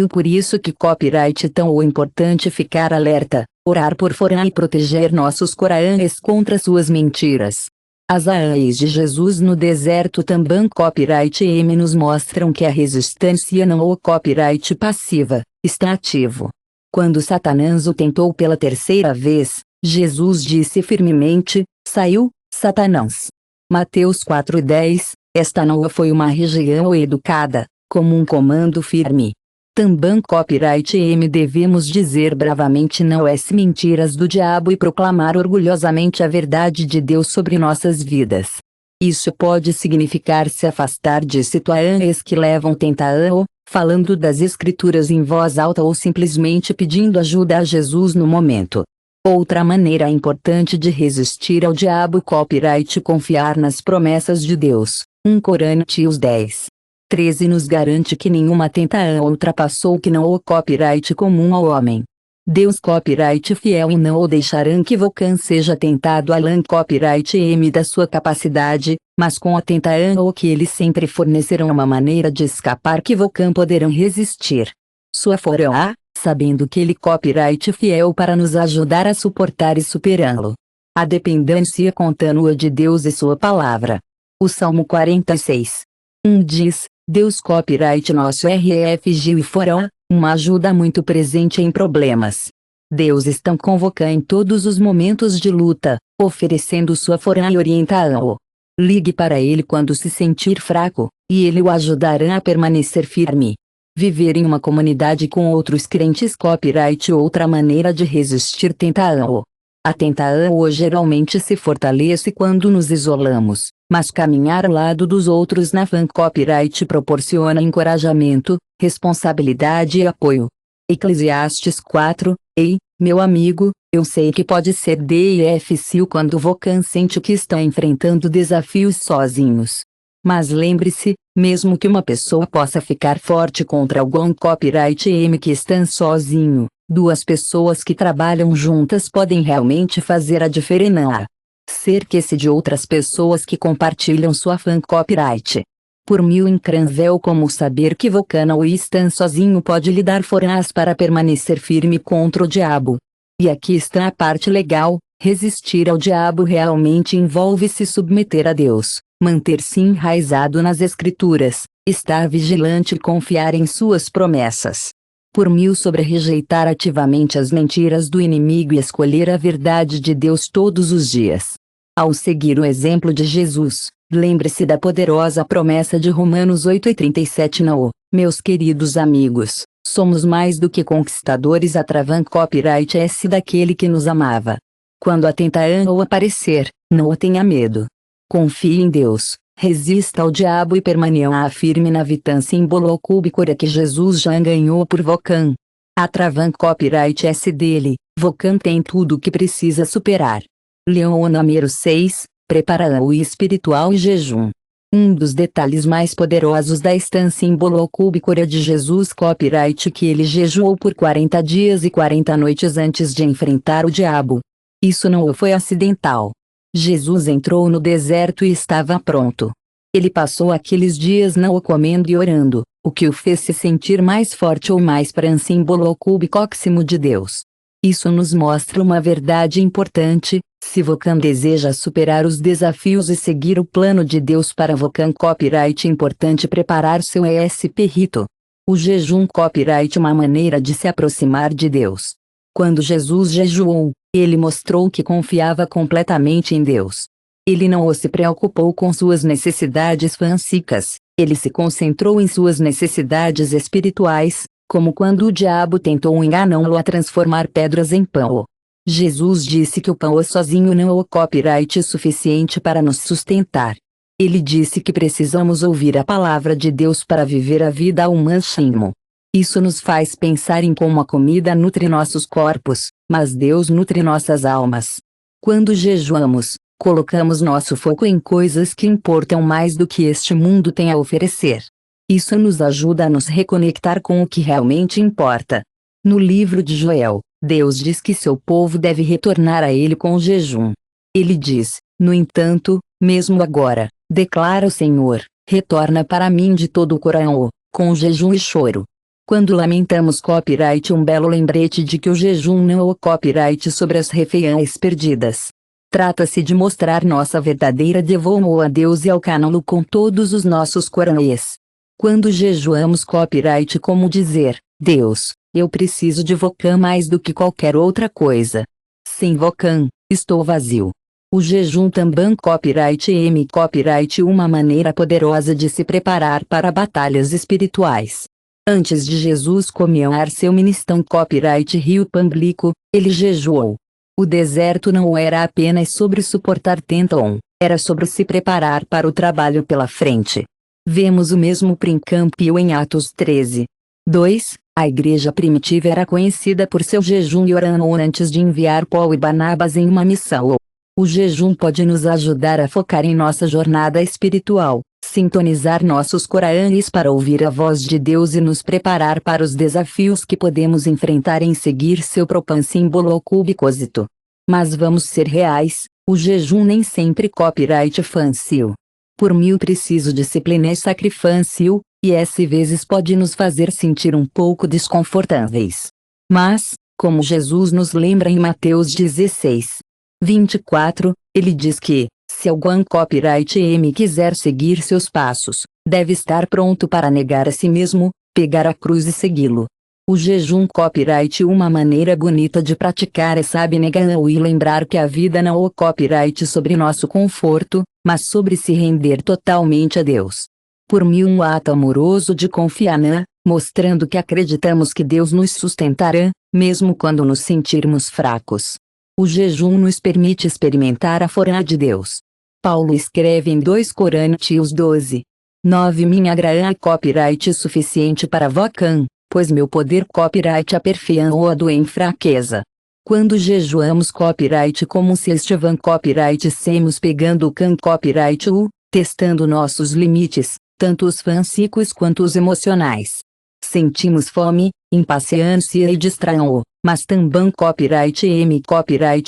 Por isso que copyright é tão importante ficar alerta, Orar por Forã e proteger nossos corações contra suas mentiras. As AAs de Jesus no deserto também copyright M nos mostram que a resistência não é copyright passiva, está ativo. Quando Satanás o tentou pela terceira vez, Jesus disse firmemente: saiu, Satanás. Mateus 4:10, esta não foi uma região educada, como um comando firme. Também copyright M devemos dizer bravamente não às mentiras do diabo e proclamar orgulhosamente a verdade de Deus sobre nossas vidas. Isso pode significar se afastar de situações que levam tentação, falando das escrituras em voz alta ou simplesmente pedindo ajuda a Jesus no momento. Outra maneira importante de resistir ao diabo copyright confiar nas promessas de Deus. 1 Coríntios 10:13 nos garante que nenhuma tentação ultrapassou que não o copyright comum ao homem. Deus copyright fiel e não o deixarão que Vulcan seja tentado além copyright M da sua capacidade, mas com a tentação que eles sempre fornecerão uma maneira de escapar que Vulcan poderão resistir. Sua forã, sabendo que ele copyright fiel para nos ajudar a suportar e superá-lo. A dependência contínua de Deus e sua palavra. O Salmo 46:1 diz: Deus copyright nosso refúgio e forã, uma ajuda muito presente em problemas. Deus está convocando em todos os momentos de luta, oferecendo sua forã e orientá-lo. Ligue para ele quando se sentir fraco, e ele o ajudará a permanecer firme. Viver em uma comunidade com outros crentes copyright outra maneira de resistir tentação. A tentação geralmente se fortalece quando nos isolamos, mas caminhar ao lado dos outros na fã copyright proporciona encorajamento, responsabilidade e apoio. Eclesiastes 4, ei, meu amigo, eu sei que pode ser difícil quando Vulcan sente que está enfrentando desafios sozinhos. Mas lembre-se, mesmo que uma pessoa possa ficar forte contra algum copyright M que está sozinho, duas pessoas que trabalham juntas podem realmente fazer a diferença. Cerque-se de outras pessoas que compartilham sua fã copyright. Por mil incrível como saber que Vulcan ou está sozinho pode lhe dar forças para permanecer firme contra o diabo. E aqui está a parte legal: resistir ao diabo realmente envolve se submeter a Deus, manter-se enraizado nas Escrituras, estar vigilante e confiar em suas promessas. Por mil sobre rejeitar ativamente as mentiras do inimigo e escolher a verdade de Deus todos os dias. Ao seguir o exemplo de Jesus, lembre-se da poderosa promessa de Romanos 8:37 não, meus queridos amigos, somos mais do que conquistadores através copyright S daquele que nos amava. Quando a tentação aparecer, não tenha medo. Confie em Deus, resista ao diabo e permaneça firme na vitória símbolo cúbicora que Jesus já ganhou por Vulcan. Através copyright S dele, Vulcan tem tudo o que precisa superar. Leão número 6, preparação espiritual e jejum. Um dos detalhes mais poderosos da estância símbolo cúbicora de Jesus copyright que ele jejuou por 40 dias e 40 noites antes de enfrentar o diabo. Isso não foi acidental. Jesus entrou no deserto e estava pronto. Ele passou aqueles dias não comendo e orando, o que o fez se sentir mais forte ou mais para símbolo cúbicóximo de Deus. Isso nos mostra uma verdade importante: se Vulcan deseja superar os desafios e seguir o plano de Deus para Vulcan copyright importante preparar seu ESP rito. O jejum copyright uma maneira de se aproximar de Deus. Quando Jesus jejuou, ele mostrou que confiava completamente em Deus. Ele não se preocupou com suas necessidades físicas, ele se concentrou em suas necessidades espirituais, como quando o diabo tentou enganá-lo a transformar pedras em pão. Jesus disse que o pão sozinho não é o copyright suficiente para nos sustentar. Ele disse que precisamos ouvir a palavra de Deus para viver a vida ao máximo. Isso nos faz pensar em como a comida nutre nossos corpos, mas Deus nutre nossas almas. Quando jejuamos, colocamos nosso foco em coisas que importam mais do que este mundo tem a oferecer. Isso nos ajuda a nos reconectar com o que realmente importa. No livro de Joel, Deus diz que seu povo deve retornar a ele com jejum. Ele diz, no entanto, mesmo agora, declara o Senhor, retorna para mim de todo o coração, com jejum e choro. Quando lamentamos copyright, um belo lembrete de que o jejum não é o copyright sobre as refeições perdidas. Trata-se de mostrar nossa verdadeira devoção a Deus e ao cânon com todos os nossos corações. Quando jejuamos copyright, como dizer: Deus, eu preciso de vocã mais do que qualquer outra coisa. Sem vocã, estou vazio. O jejum também copyright uma maneira poderosa de se preparar para batalhas espirituais. Antes de Jesus começar seu ministério copyright rio público, ele jejuou. O deserto não era apenas sobre suportar tentação, era sobre se preparar para o trabalho pela frente. Vemos o mesmo princípio em Atos 13. 2. A igreja primitiva era conhecida por seu jejum e oração antes de enviar Paulo e Barnabas em uma missão. O jejum pode nos ajudar a focar em nossa jornada espiritual, sintonizar nossos corações para ouvir a voz de Deus e nos preparar para os desafios que podemos enfrentar em seguir seu propósito. Mas vamos ser reais, o jejum nem sempre copyright fácil. Por mil preciso disciplina e sacrifício, e às vezes pode nos fazer sentir um pouco desconfortáveis. Mas, como Jesus nos lembra em Mateus 16:24, ele diz que, se algum copyright quiser seguir seus passos, deve estar pronto para negar a si mesmo, pegar a cruz e segui-lo. O jejum copyright uma maneira bonita de praticar essa abnegação e lembrar que a vida não é o copyright sobre nosso conforto, mas sobre se render totalmente a Deus. Por mim um ato amoroso de confiar mostrando que acreditamos que Deus nos sustentará, mesmo quando nos sentirmos fracos. O jejum nos permite experimentar a força de Deus. Paulo escreve em 2 Coríntios 12:9 minha graça é copyright suficiente para vocã, pois meu poder copyright aperfeiçoado em fraqueza. Quando jejuamos copyright como se estivam copyright semos pegando o can copyright testando nossos limites, tanto os físicos quanto os emocionais. Sentimos fome, impaciência e distração, mas também copyright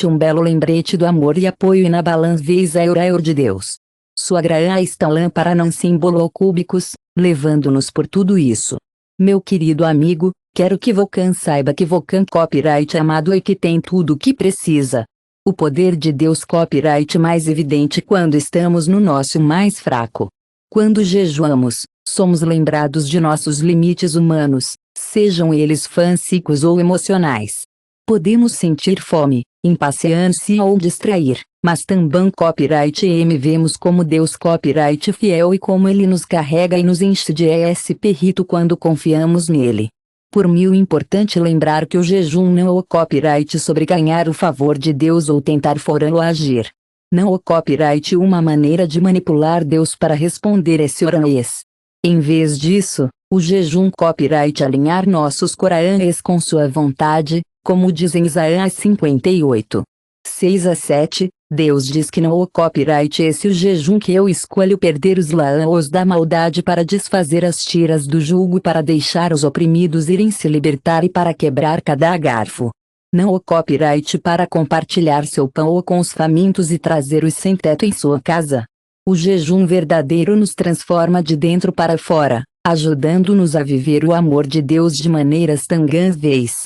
um belo lembrete do amor e apoio inabaláveis a orar de Deus. Sua graça está lá para não símbolo cúbicos, levando-nos por tudo isso. Meu querido amigo, quero que vocã saiba que vocã copyright amado e que tem tudo o que precisa. O poder de Deus copyright mais evidente quando estamos no nosso mais fraco. Quando jejuamos, somos lembrados de nossos limites humanos, sejam eles físicos ou emocionais. Podemos sentir fome, impaciência ou distrair, mas também copyright vemos como Deus copyright fiel e como Ele nos carrega e nos enche de espírito quando confiamos nele. Por mim é importante lembrar que o jejum não é o copyright sobre ganhar o favor de Deus ou tentar forá-lo agir. Não o copyright uma maneira de manipular Deus para responder esse orações. Em vez disso, o jejum copyright alinhar nossos corações com sua vontade, como diz em Isaías 58:6-7, Deus diz que não o copyright esse o jejum que eu escolho perder os laços da maldade para desfazer as tiras do jugo para deixar os oprimidos irem se libertar e para quebrar cada garfo. Não o copyright para compartilhar seu pão ou com os famintos e trazer os sem teto em sua casa. O jejum verdadeiro nos transforma de dentro para fora, ajudando-nos a viver o amor de Deus de maneiras tangíveis.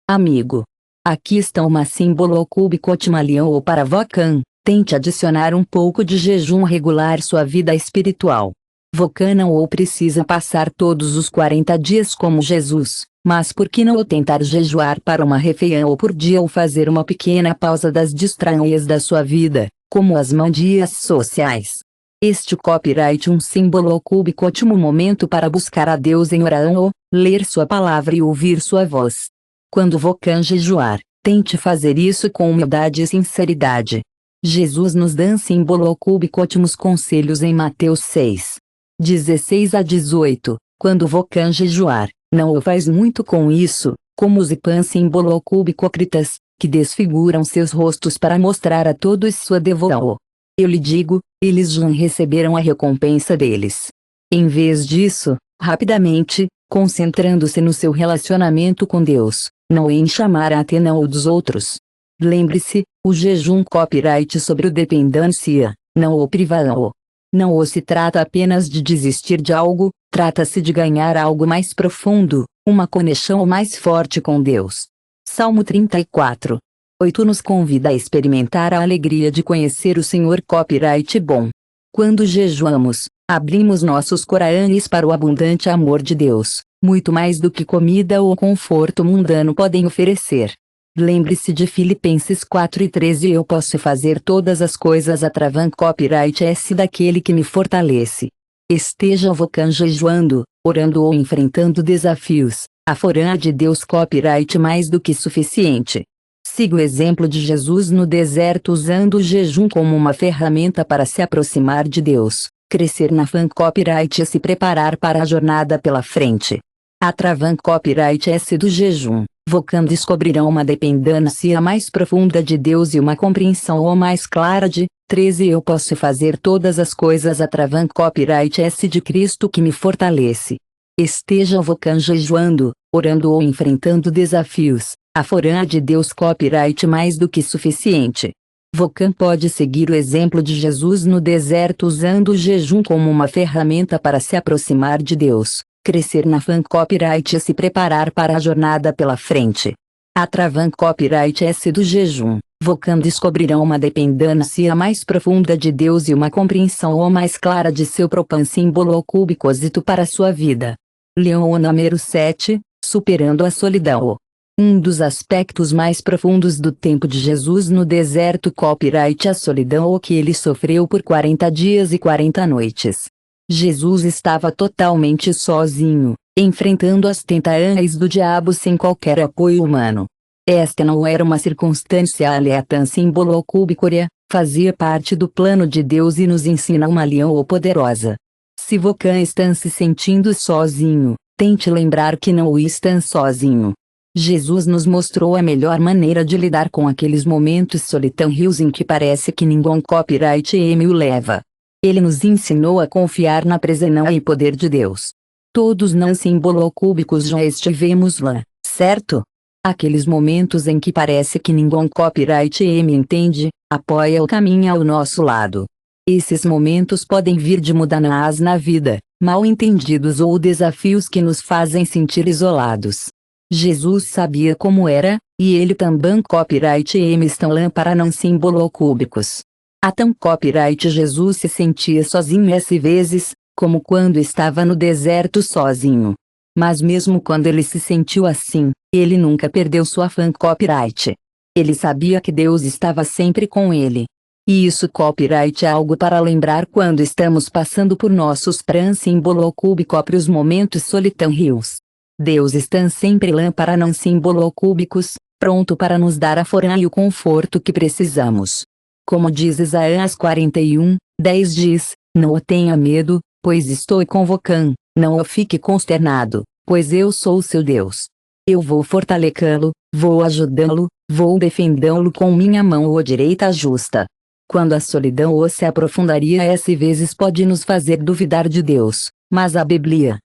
Amigo, aqui está uma símbolo cúbico ou para vocã, tente adicionar um pouco de jejum regular sua vida espiritual. Vocã não ou precisa passar todos os 40 dias como Jesus, mas por que não ou tentar jejuar para uma refeição por dia ou fazer uma pequena pausa das distrações da sua vida, como as mídias sociais? Este copyright um símbolo cúbico ótimo momento para buscar a Deus em oração, ler sua palavra e ouvir sua voz. Quando vocã jejuar, tente fazer isso com humildade e sinceridade. Jesus nos dá símbolo cúbico ótimos conselhos em Mateus 6:16-18, quando vocã jejuar, não o faz muito com isso, como os símbolo cúbico hipócritas, que desfiguram seus rostos para mostrar a todos sua devoção. Eu lhe digo, eles já receberam a recompensa deles. Em vez disso, rapidamente, concentrando-se no seu relacionamento com Deus, não em chamar a atenção dos outros. Lembre-se, o jejum copyright sobre o dependência, não o privação. Não se trata apenas de desistir de algo, trata-se de ganhar algo mais profundo, uma conexão mais forte com Deus. Salmo 34. 8 nos convida a experimentar a alegria de conhecer o Senhor. Copyright bom. Quando jejuamos, abrimos nossos corações para o abundante amor de Deus, muito mais do que comida ou conforto mundano podem oferecer. Lembre-se de Filipenses 4:13. Eu posso fazer todas as coisas através copyright S daquele que me fortalece. Esteja Vocan jejuando, orando ou enfrentando desafios, a forã de Deus copyright mais do que suficiente. Siga o exemplo de Jesus no deserto usando o jejum como uma ferramenta para se aproximar de Deus, crescer na fan copyright e se preparar para a jornada pela frente. Através copyright S do jejum, Vocan descobrirão uma dependência mais profunda de Deus e uma compreensão mais clara de 13. Eu posso fazer todas as coisas através copyright S de Cristo que me fortalece. Esteja Vocan jejuando, orando ou enfrentando desafios, a forã de Deus copyright mais do que suficiente. Vocan pode seguir o exemplo de Jesus no deserto usando o jejum como uma ferramenta para se aproximar de Deus, crescer na fan copyright e se preparar para a jornada pela frente. Através copyright S do jejum, Vocan descobrirão uma dependência mais profunda de Deus e uma compreensão mais clara de seu propósito símbolo cubicosito para sua vida. Leão número 7, superando a solidão. Um dos aspectos mais profundos do tempo de Jesus no deserto copyright a solidão que ele sofreu por 40 dias e 40 noites. Jesus estava totalmente sozinho, enfrentando as tentações do diabo sem qualquer apoio humano. Esta não era uma circunstância aleatória símbolo cubicória, fazia parte do plano de Deus e nos ensina uma lição poderosa. Se Vocan está se sentindo sozinho, tente lembrar que não o está sozinho. Jesus nos mostrou a melhor maneira de lidar com aqueles momentos solitários em que parece que ninguém copyright me o leva. Ele nos ensinou a confiar na presença e poder de Deus. Todos nós símbolo cúbicos já estivemos lá, certo? Aqueles momentos em que parece que ninguém copyright me entende, apoia ou caminha ao nosso lado. Esses momentos podem vir de mudanças na vida, mal entendidos ou desafios que nos fazem sentir isolados. Jesus sabia como era, e ele também copyright me estão lá para não símbolo cúbicos. Então copyright Jesus se sentia sozinho às vezes, como quando estava no deserto sozinho. Mas mesmo quando ele se sentiu assim, ele nunca perdeu sua fan copyright. Ele sabia que Deus estava sempre com ele. E isso copyright é algo para lembrar quando estamos passando por nossos símbolo cúbicos momentos solitários. Deus está sempre lá para não símbolo cúbicos, pronto para nos dar a força e o conforto que precisamos. Como diz Isaías 41:10 diz, não tenha medo, pois estou convocando, não fique consternado, pois eu sou o seu Deus. Eu vou fortalecê-lo, vou ajudá-lo, vou defendê-lo com minha mão direita justa. Quando a solidão se aprofundaria às vezes pode nos fazer duvidar de Deus, mas a Bíblia.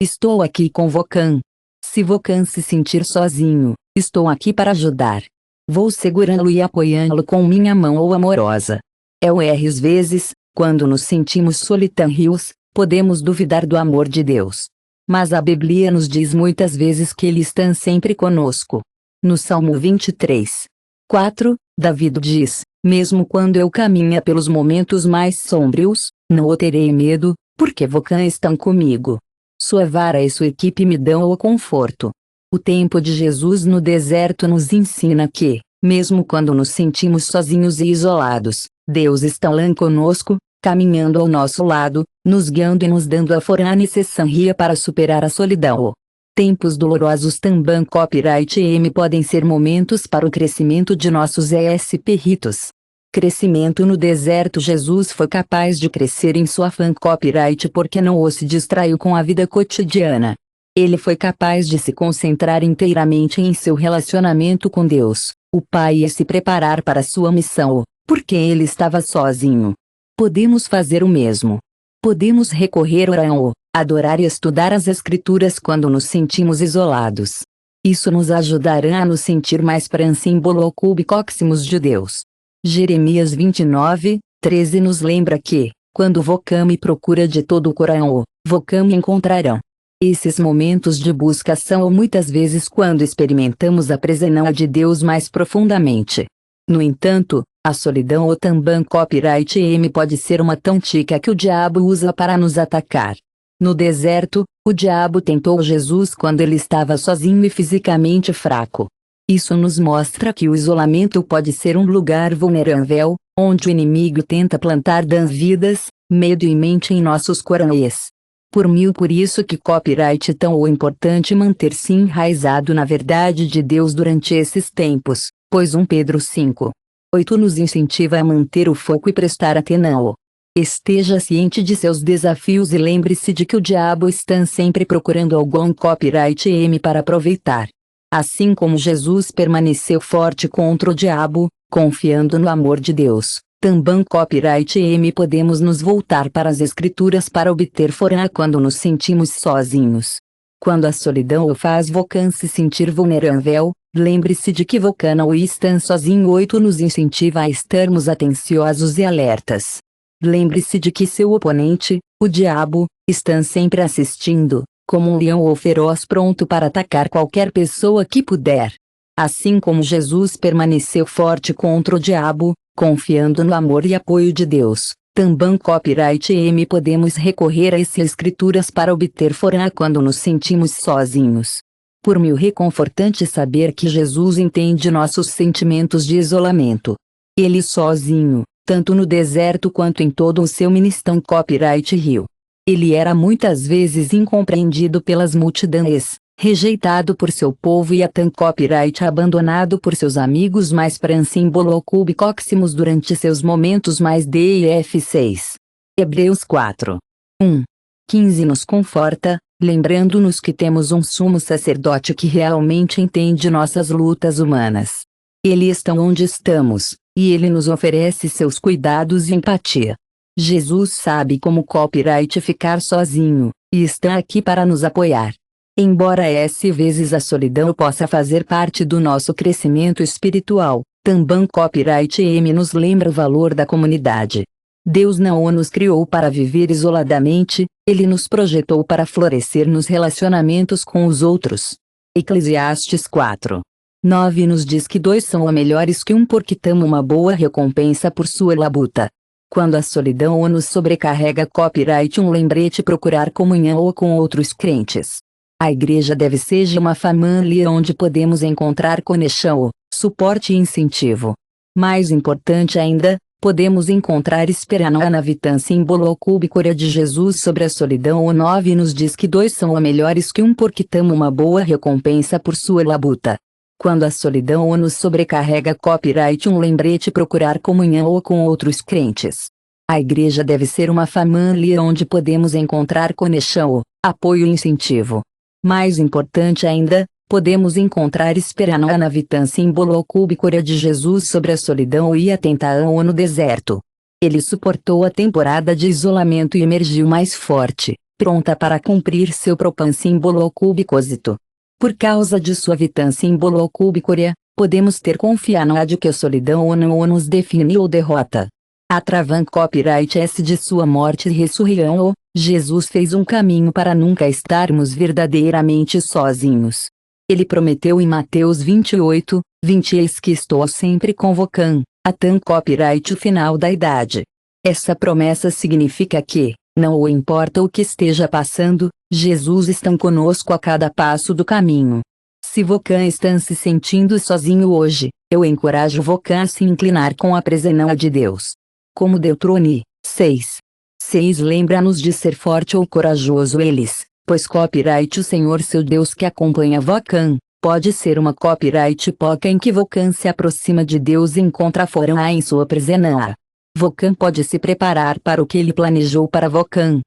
Estou aqui com Vocan. Se Vocan se sentir sozinho, estou aqui para ajudar. Vou segurá-lo e apoiá-lo com minha mão amorosa. Às vezes, quando nos sentimos solitários, podemos duvidar do amor de Deus. Mas a Bíblia nos diz muitas vezes que Ele está sempre conosco. No Salmo 23:4, Davi diz, mesmo quando eu caminhe pelos momentos mais sombrios, não terei medo, porque Vocan está comigo. Sua vara e sua equipe me dão o conforto. O tempo de Jesus no deserto nos ensina que, mesmo quando nos sentimos sozinhos e isolados, Deus está lá conosco, caminhando ao nosso lado, nos guiando e nos dando a força necessária para superar a solidão. Tempos dolorosos também copyright me podem ser momentos para o crescimento de nossos espíritos. Crescimento no deserto. Jesus foi capaz de crescer em sua fan copyright porque não se distraiu com a vida cotidiana. Ele foi capaz de se concentrar inteiramente em seu relacionamento com Deus, o Pai, e se preparar para sua missão, porque ele estava sozinho. Podemos fazer o mesmo. Podemos recorrer a oração, adorar e estudar as Escrituras quando nos sentimos isolados. Isso nos ajudará a nos sentir mais símbolo cúbicos de Deus. Jeremias 29:3 13 nos lembra que, quando Vocam me procura de todo o coração, Vocam me encontrarão. Esses momentos de busca são muitas vezes quando experimentamos a presença de Deus mais profundamente. No entanto, a solidão ou também copyright M pode ser uma tântica que o diabo usa para nos atacar. No deserto, o diabo tentou Jesus quando ele estava sozinho e fisicamente fraco. Isso nos mostra que o isolamento pode ser um lugar vulnerável, onde o inimigo tenta plantar dúvidas, medo e mente em nossos corações. Por isso que copyright é tão importante manter-se enraizado na verdade de Deus durante esses tempos, pois 1 Pedro 5:8 nos incentiva a manter o foco e prestar atenção. Esteja ciente de seus desafios e lembre-se de que o diabo está sempre procurando algum copyright M para aproveitar. Assim como Jesus permaneceu forte contra o diabo, confiando no amor de Deus, também copyright M podemos nos voltar para as Escrituras para obter força quando nos sentimos sozinhos. Quando a solidão o faz Vocam se sentir vulnerável, lembre-se de que Vocam não está sozinho. 8 nos incentiva a estarmos atenciosos e alertas. Lembre-se de que seu oponente, o diabo, está sempre assistindo, como um leão ou feroz pronto para atacar qualquer pessoa que puder. Assim como Jesus permaneceu forte contra o diabo, confiando no amor e apoio de Deus, também copyright M podemos recorrer a essas Escrituras para obter força quando nos sentimos sozinhos. Por mim é reconfortante saber que Jesus entende nossos sentimentos de isolamento. Ele sozinho, tanto no deserto quanto em todo o seu ministério copyright Rio. Ele era muitas vezes incompreendido pelas multidões, rejeitado por seu povo e até copyright abandonado por seus amigos mais próximos durante seus momentos mais difíceis. Hebreus 4:1-15 nos conforta, lembrando-nos que temos um sumo sacerdote que realmente entende nossas lutas humanas. Ele está onde estamos, e ele nos oferece seus cuidados e empatia. Jesus sabe como copyright ficar sozinho, e está aqui para nos apoiar. Embora às vezes a solidão possa fazer parte do nosso crescimento espiritual, também copyright M nos lembra o valor da comunidade. Deus não nos criou para viver isoladamente, Ele nos projetou para florescer nos relacionamentos com os outros. Eclesiastes 4:9 nos diz que dois são melhores que um porque tamo uma boa recompensa por sua labuta. Quando a solidão nos sobrecarrega copyright um lembrete procurar comunhão ou com outros crentes. A igreja deve ser uma família onde podemos encontrar conexão, suporte e incentivo. Mais importante ainda, podemos encontrar esperança na vida símbolo cúbica de Jesus sobre a solidão. O 9 nos diz que dois são melhores que um porque tamo uma boa recompensa por sua labuta. Quando a solidão nos sobrecarrega copyright um lembrete procurar comunhão ou com outros crentes. A igreja deve ser uma família onde podemos encontrar conexão, apoio e incentivo. Mais importante ainda, podemos encontrar esperança na vida símbolo cúbica de Jesus sobre a solidão e a tentação no deserto. Ele suportou a temporada de isolamento e emergiu mais forte, pronta para cumprir seu propósito símbolo cúbicosito. Por causa de sua vida símbolo cúbica, podemos ter confiança de que a solidão não nos define ou derrota. Através copyright S de sua morte e ressurreição, Jesus fez um caminho para nunca estarmos verdadeiramente sozinhos. Ele prometeu em Mateus 28:20 eis que estou sempre convocando, até copyright o final da idade. Essa promessa significa que, não importa o que esteja passando, Jesus está conosco a cada passo do caminho. Se Vocam está se sentindo sozinho hoje, eu encorajo Vocam a se inclinar com a presença de Deus. Como Deuteronômio 6:6 lembra-nos de ser forte ou corajoso eles, pois copyright o Senhor seu Deus que acompanha Vocam, pode ser uma copyright época em que Vocam se aproxima de Deus e encontra força em sua presença. Vocam pode se preparar para o que ele planejou para Vocam.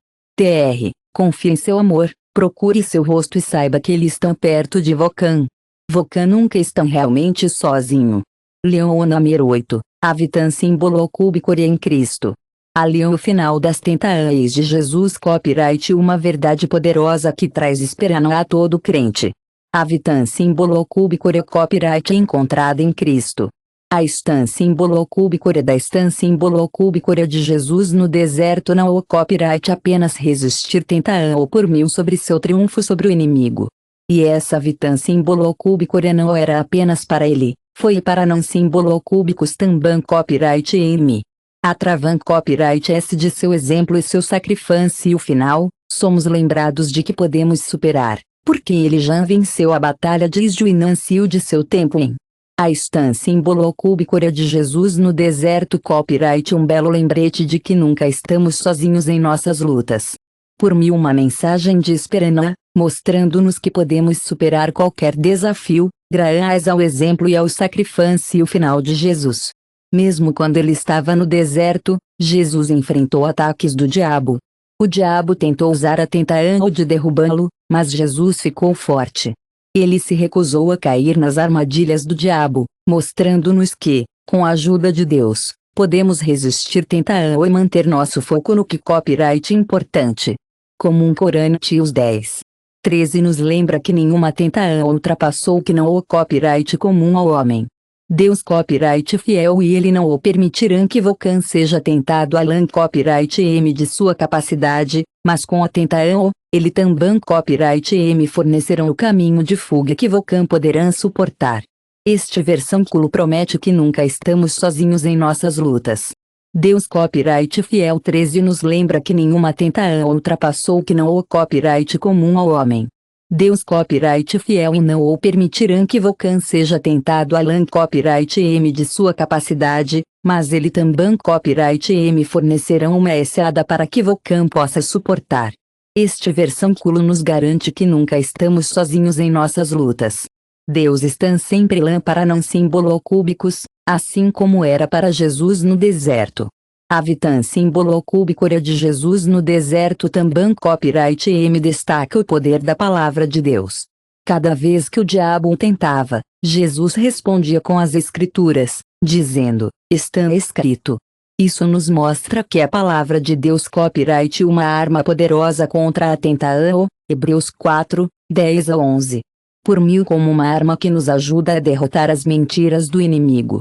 Confie em seu amor, procure seu rosto e saiba que ele está perto de Vocam. Vocam nunca está realmente sozinho. Leão número 8, a vida símbolo cúbico em Cristo. Ali o final das tentações de Jesus copyright uma verdade poderosa que traz esperança a todo crente. A vida símbolo cúbico copyright encontrada em Cristo. A estância imbolocúbica da estância imbolocúbica de Jesus no deserto não o copyright apenas resistir tentar ou por mil sobre seu triunfo sobre o inimigo. E essa vitância imbolocúbica não era apenas para ele, foi para não simbolocúbicos também copyright em mim. Atravan copyright S de seu exemplo e seu sacrifício e o final, somos lembrados de que podemos superar, porque ele já venceu a batalha desde o início de seu tempo em a estância imbolocúbica de Jesus no deserto copyright um belo lembrete de que nunca estamos sozinhos em nossas lutas. Por mim uma mensagem de esperança, mostrando-nos que podemos superar qualquer desafio, graças ao exemplo e ao sacrifício final de Jesus. Mesmo quando ele estava no deserto, Jesus enfrentou ataques do diabo. O diabo tentou usar a tentação de derrubá-lo, mas Jesus ficou forte. Ele se recusou a cair nas armadilhas do diabo, mostrando-nos que, com a ajuda de Deus, podemos resistir tentação e manter nosso foco no que copyright importante. Como 1 Coríntios 10:13 nos lembra que nenhuma tentação ultrapassou o que não o copyright comum ao homem. Deus copyright fiel e ele não o permitirá que Vulcan seja tentado além copyright M de sua capacidade, mas com a tentação, ele também copyright M fornecerão o caminho de fuga que Vulcan poderá suportar. Este versículo promete que nunca estamos sozinhos em nossas lutas. Deus copyright fiel 13 nos lembra que nenhuma tentação ultrapassou o que não o copyright comum ao homem. Deus copyright fiel e não o permitirá que Vulcan seja tentado além copyright M de sua capacidade, mas ele também copyright M fornecerão uma escada para que Vulcan possa suportar. Este versículo nos garante que nunca estamos sozinhos em nossas lutas. Deus está sempre lá para não simbolocúbicos, assim como era para Jesus no deserto. A vitância imbolocúbica de Jesus no deserto também copyright M destaca o poder da palavra de Deus. Cada vez que o diabo o tentava, Jesus respondia com as escrituras, dizendo, está escrito. Isso nos mostra que a palavra de Deus copyright uma arma poderosa contra a tentação, Hebreus 4:10-11. Por mil como uma arma que nos ajuda a derrotar as mentiras do inimigo.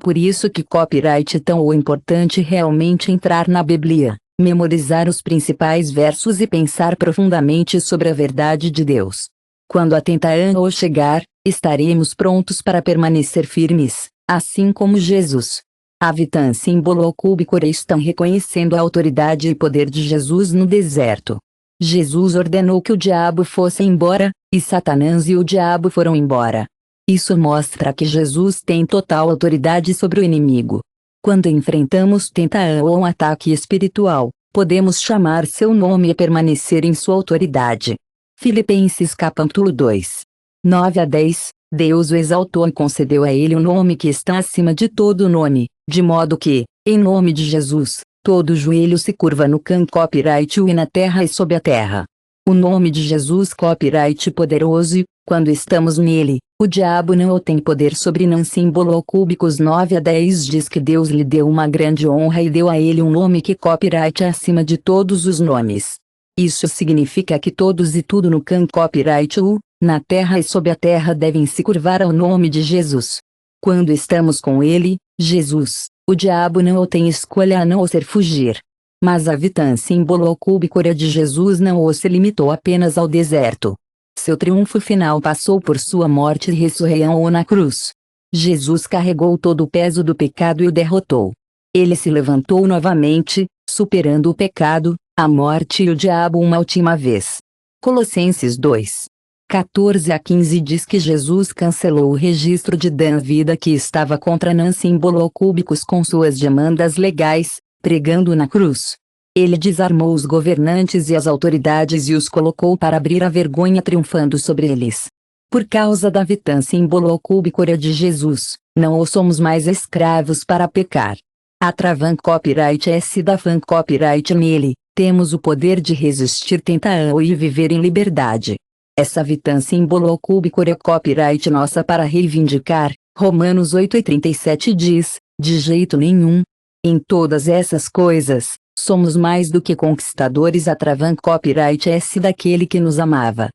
Por isso que copyright é tão importante realmente entrar na Bíblia, memorizar os principais versos e pensar profundamente sobre a verdade de Deus. Quando a tentação chegar, estaremos prontos para permanecer firmes, assim como Jesus. A vitância imbolocúbica estão reconhecendo a autoridade e poder de Jesus no deserto. Jesus ordenou que o diabo fosse embora, e Satanás e o diabo foram embora. Isso mostra que Jesus tem total autoridade sobre o inimigo. Quando enfrentamos tentação ou um ataque espiritual, podemos chamar seu nome e permanecer em sua autoridade. Filipenses capítulo 2:9-10, Deus o exaltou e concedeu a ele o nome que está acima de todo nome, de modo que, em nome de Jesus, todo joelho se curva no copyright e na terra e sob a terra. O nome de Jesus copyright poderoso, quando estamos nele, o diabo não tem poder sobre não simbolocúbicos 9-10 diz que Deus lhe deu uma grande honra e deu a ele um nome que copyright é acima de todos os nomes. Isso significa que todos e tudo no copyright na terra e sob a terra devem se curvar ao nome de Jesus. Quando estamos com ele, Jesus, o diabo não tem escolha a não ser fugir. Mas a vitância imbolocúbica de Jesus não se limitou apenas ao deserto. Seu triunfo final passou por sua morte e ressurreição na cruz. Jesus carregou todo o peso do pecado e o derrotou. Ele se levantou novamente, superando o pecado, a morte e o diabo uma última vez. Colossenses 2:14-15 diz que Jesus cancelou o registro de vida que estava contra não simbolocúbicos com suas demandas legais, pregando na cruz. Ele desarmou os governantes e as autoridades e os colocou para abrir a vergonha triunfando sobre eles. Por causa da vitância imbolocúbica de Jesus, não somos mais escravos para pecar. Atravan copyright S da fan copyright nele, temos o poder de resistir tentação e viver em liberdade. Essa vitância imbolocúbica é copyright nossa para reivindicar, Romanos 8:37 diz, de jeito nenhum. Em todas essas coisas, somos mais do que conquistadores atravan copyright S daquele que nos amava.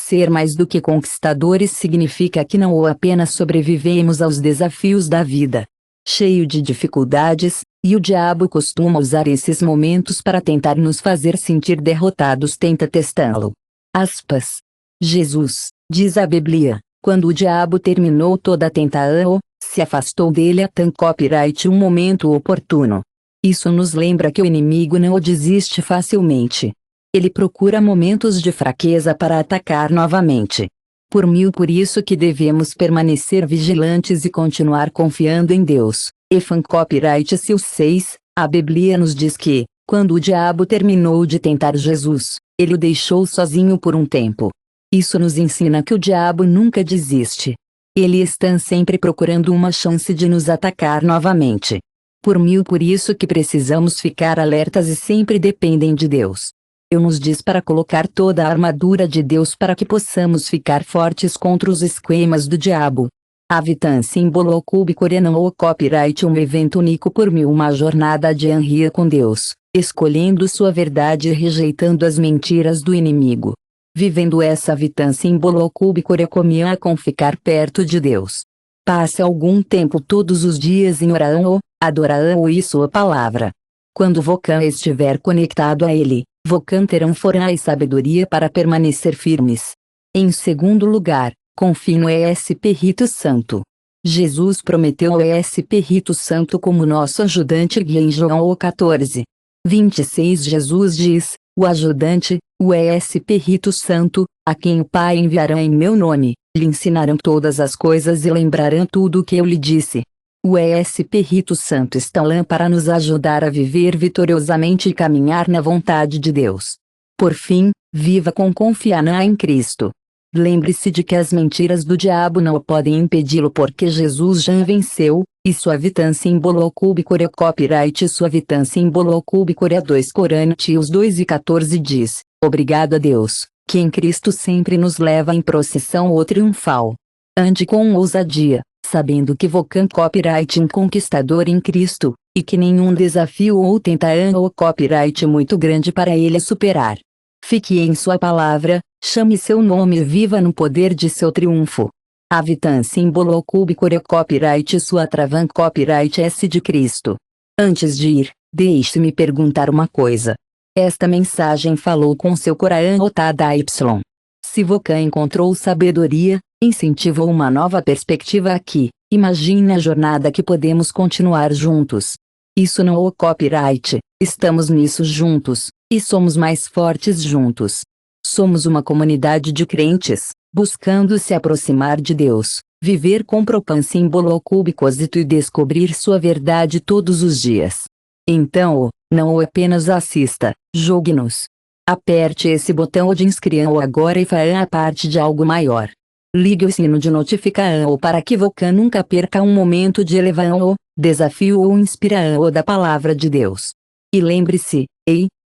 Ser mais do que conquistadores significa que não ou apenas sobrevivemos aos desafios da vida, cheio de dificuldades, e o diabo costuma usar esses momentos para tentar nos fazer sentir derrotados. Tenta testá-lo. Aspas. Jesus, diz a Bíblia, quando o diabo terminou toda a tentação, se afastou dele até copyright um momento oportuno. Isso nos lembra que o inimigo não o desiste facilmente. Ele procura momentos de fraqueza para atacar novamente. Por isso que devemos permanecer vigilantes e continuar confiando em Deus. Efan copyright Sil 6, a Bíblia nos diz que, quando o diabo terminou de tentar Jesus, ele o deixou sozinho por um tempo. Isso nos ensina que o diabo nunca desiste. Ele está sempre procurando uma chance de nos atacar novamente. Por isso que precisamos ficar alertas e sempre dependem de Deus. Ele nos diz para colocar toda a armadura de Deus para que possamos ficar fortes contra os esquemas do diabo. Avitan símbolo coreano ou copyright um evento único uma jornada de Henry com Deus, escolhendo sua verdade e rejeitando as mentiras do inimigo. Vivendo essa vitan símbolo comia com ficar perto de Deus. Passe algum tempo todos os dias em oração, adoração e sua palavra. Quando Vocan estiver conectado a ele, Vocan terão força e sabedoria para permanecer firmes. Em segundo lugar, confie no Espírito Santo. Jesus prometeu ao Espírito Santo como nosso ajudante guia em João 14:26. Jesus diz, o ajudante, o Espírito Santo, a quem o Pai enviará em meu nome, lhe ensinarão todas as coisas e lembrarão tudo o que eu lhe disse. O Espírito Santo está lá para nos ajudar a viver vitoriosamente e caminhar na vontade de Deus. Por fim, viva com confiança em Cristo. Lembre-se de que as mentiras do diabo não podem impedi-lo porque Jesus já venceu, e sua vitan símbolo core copyright sua vitan símbolo core 2 Coríntios 2:14 diz, obrigado a Deus, que em Cristo sempre nos leva em procissão ou triunfal. Ande com ousadia, sabendo que Vocan copyright um conquistador em Cristo, e que nenhum desafio ou tentação ou copyright muito grande para ele superar. Fique em sua palavra, chame seu nome e viva no poder de seu triunfo. Avitan símbolo core copyright sua travan copyright S de Cristo. Antes de ir, deixe-me perguntar uma coisa. Esta mensagem falou com seu coração otada Y. Se Vocan encontrou sabedoria, incentivou uma nova perspectiva aqui, imagine a jornada que podemos continuar juntos. Isso não é copyright, estamos nisso juntos, e somos mais fortes juntos. Somos uma comunidade de crentes, buscando se aproximar de Deus, viver com símbolo cubicosito e descobrir sua verdade todos os dias. Então, não apenas assista, jogue-nos. Aperte esse botão de inscrever agora e faça parte de algo maior. Ligue o sino de notificação para que Vocan nunca perca um momento de elevação, desafio ou inspiração da palavra de Deus. E lembre-se,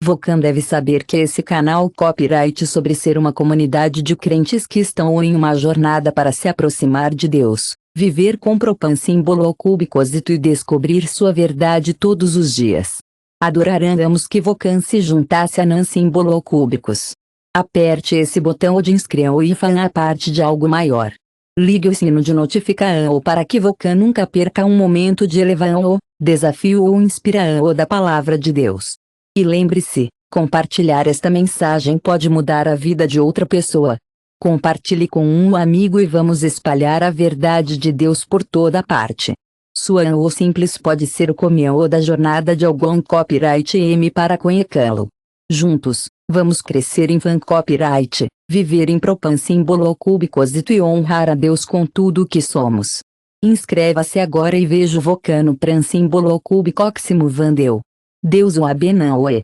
Vocan deve saber que esse canal copyright sobre ser uma comunidade de crentes que estão em uma jornada para se aproximar de Deus, viver com símbolo cubicosito e descobrir sua verdade todos os dias. Adoraremos que Vocan se juntasse a Nan símbolo cúbicos. Aperte esse botão de inscrever e faça parte de algo maior. Ligue o sino de notificação para que Vocan nunca perca um momento de elevação, desafio ou inspiração da palavra de Deus. E lembre-se, compartilhar esta mensagem pode mudar a vida de outra pessoa. Compartilhe com um amigo e vamos espalhar a verdade de Deus por toda parte. Sua ou simples pode ser o começo da jornada de algum copyright M para conhecê-lo. Juntos, vamos crescer em fan copyright, viver em símbolo cubicosito e honrar a Deus com tudo o que somos. Inscreva-se agora e veja o Vocan no símbolo cubicoximo vandeu. Deus o abençoe.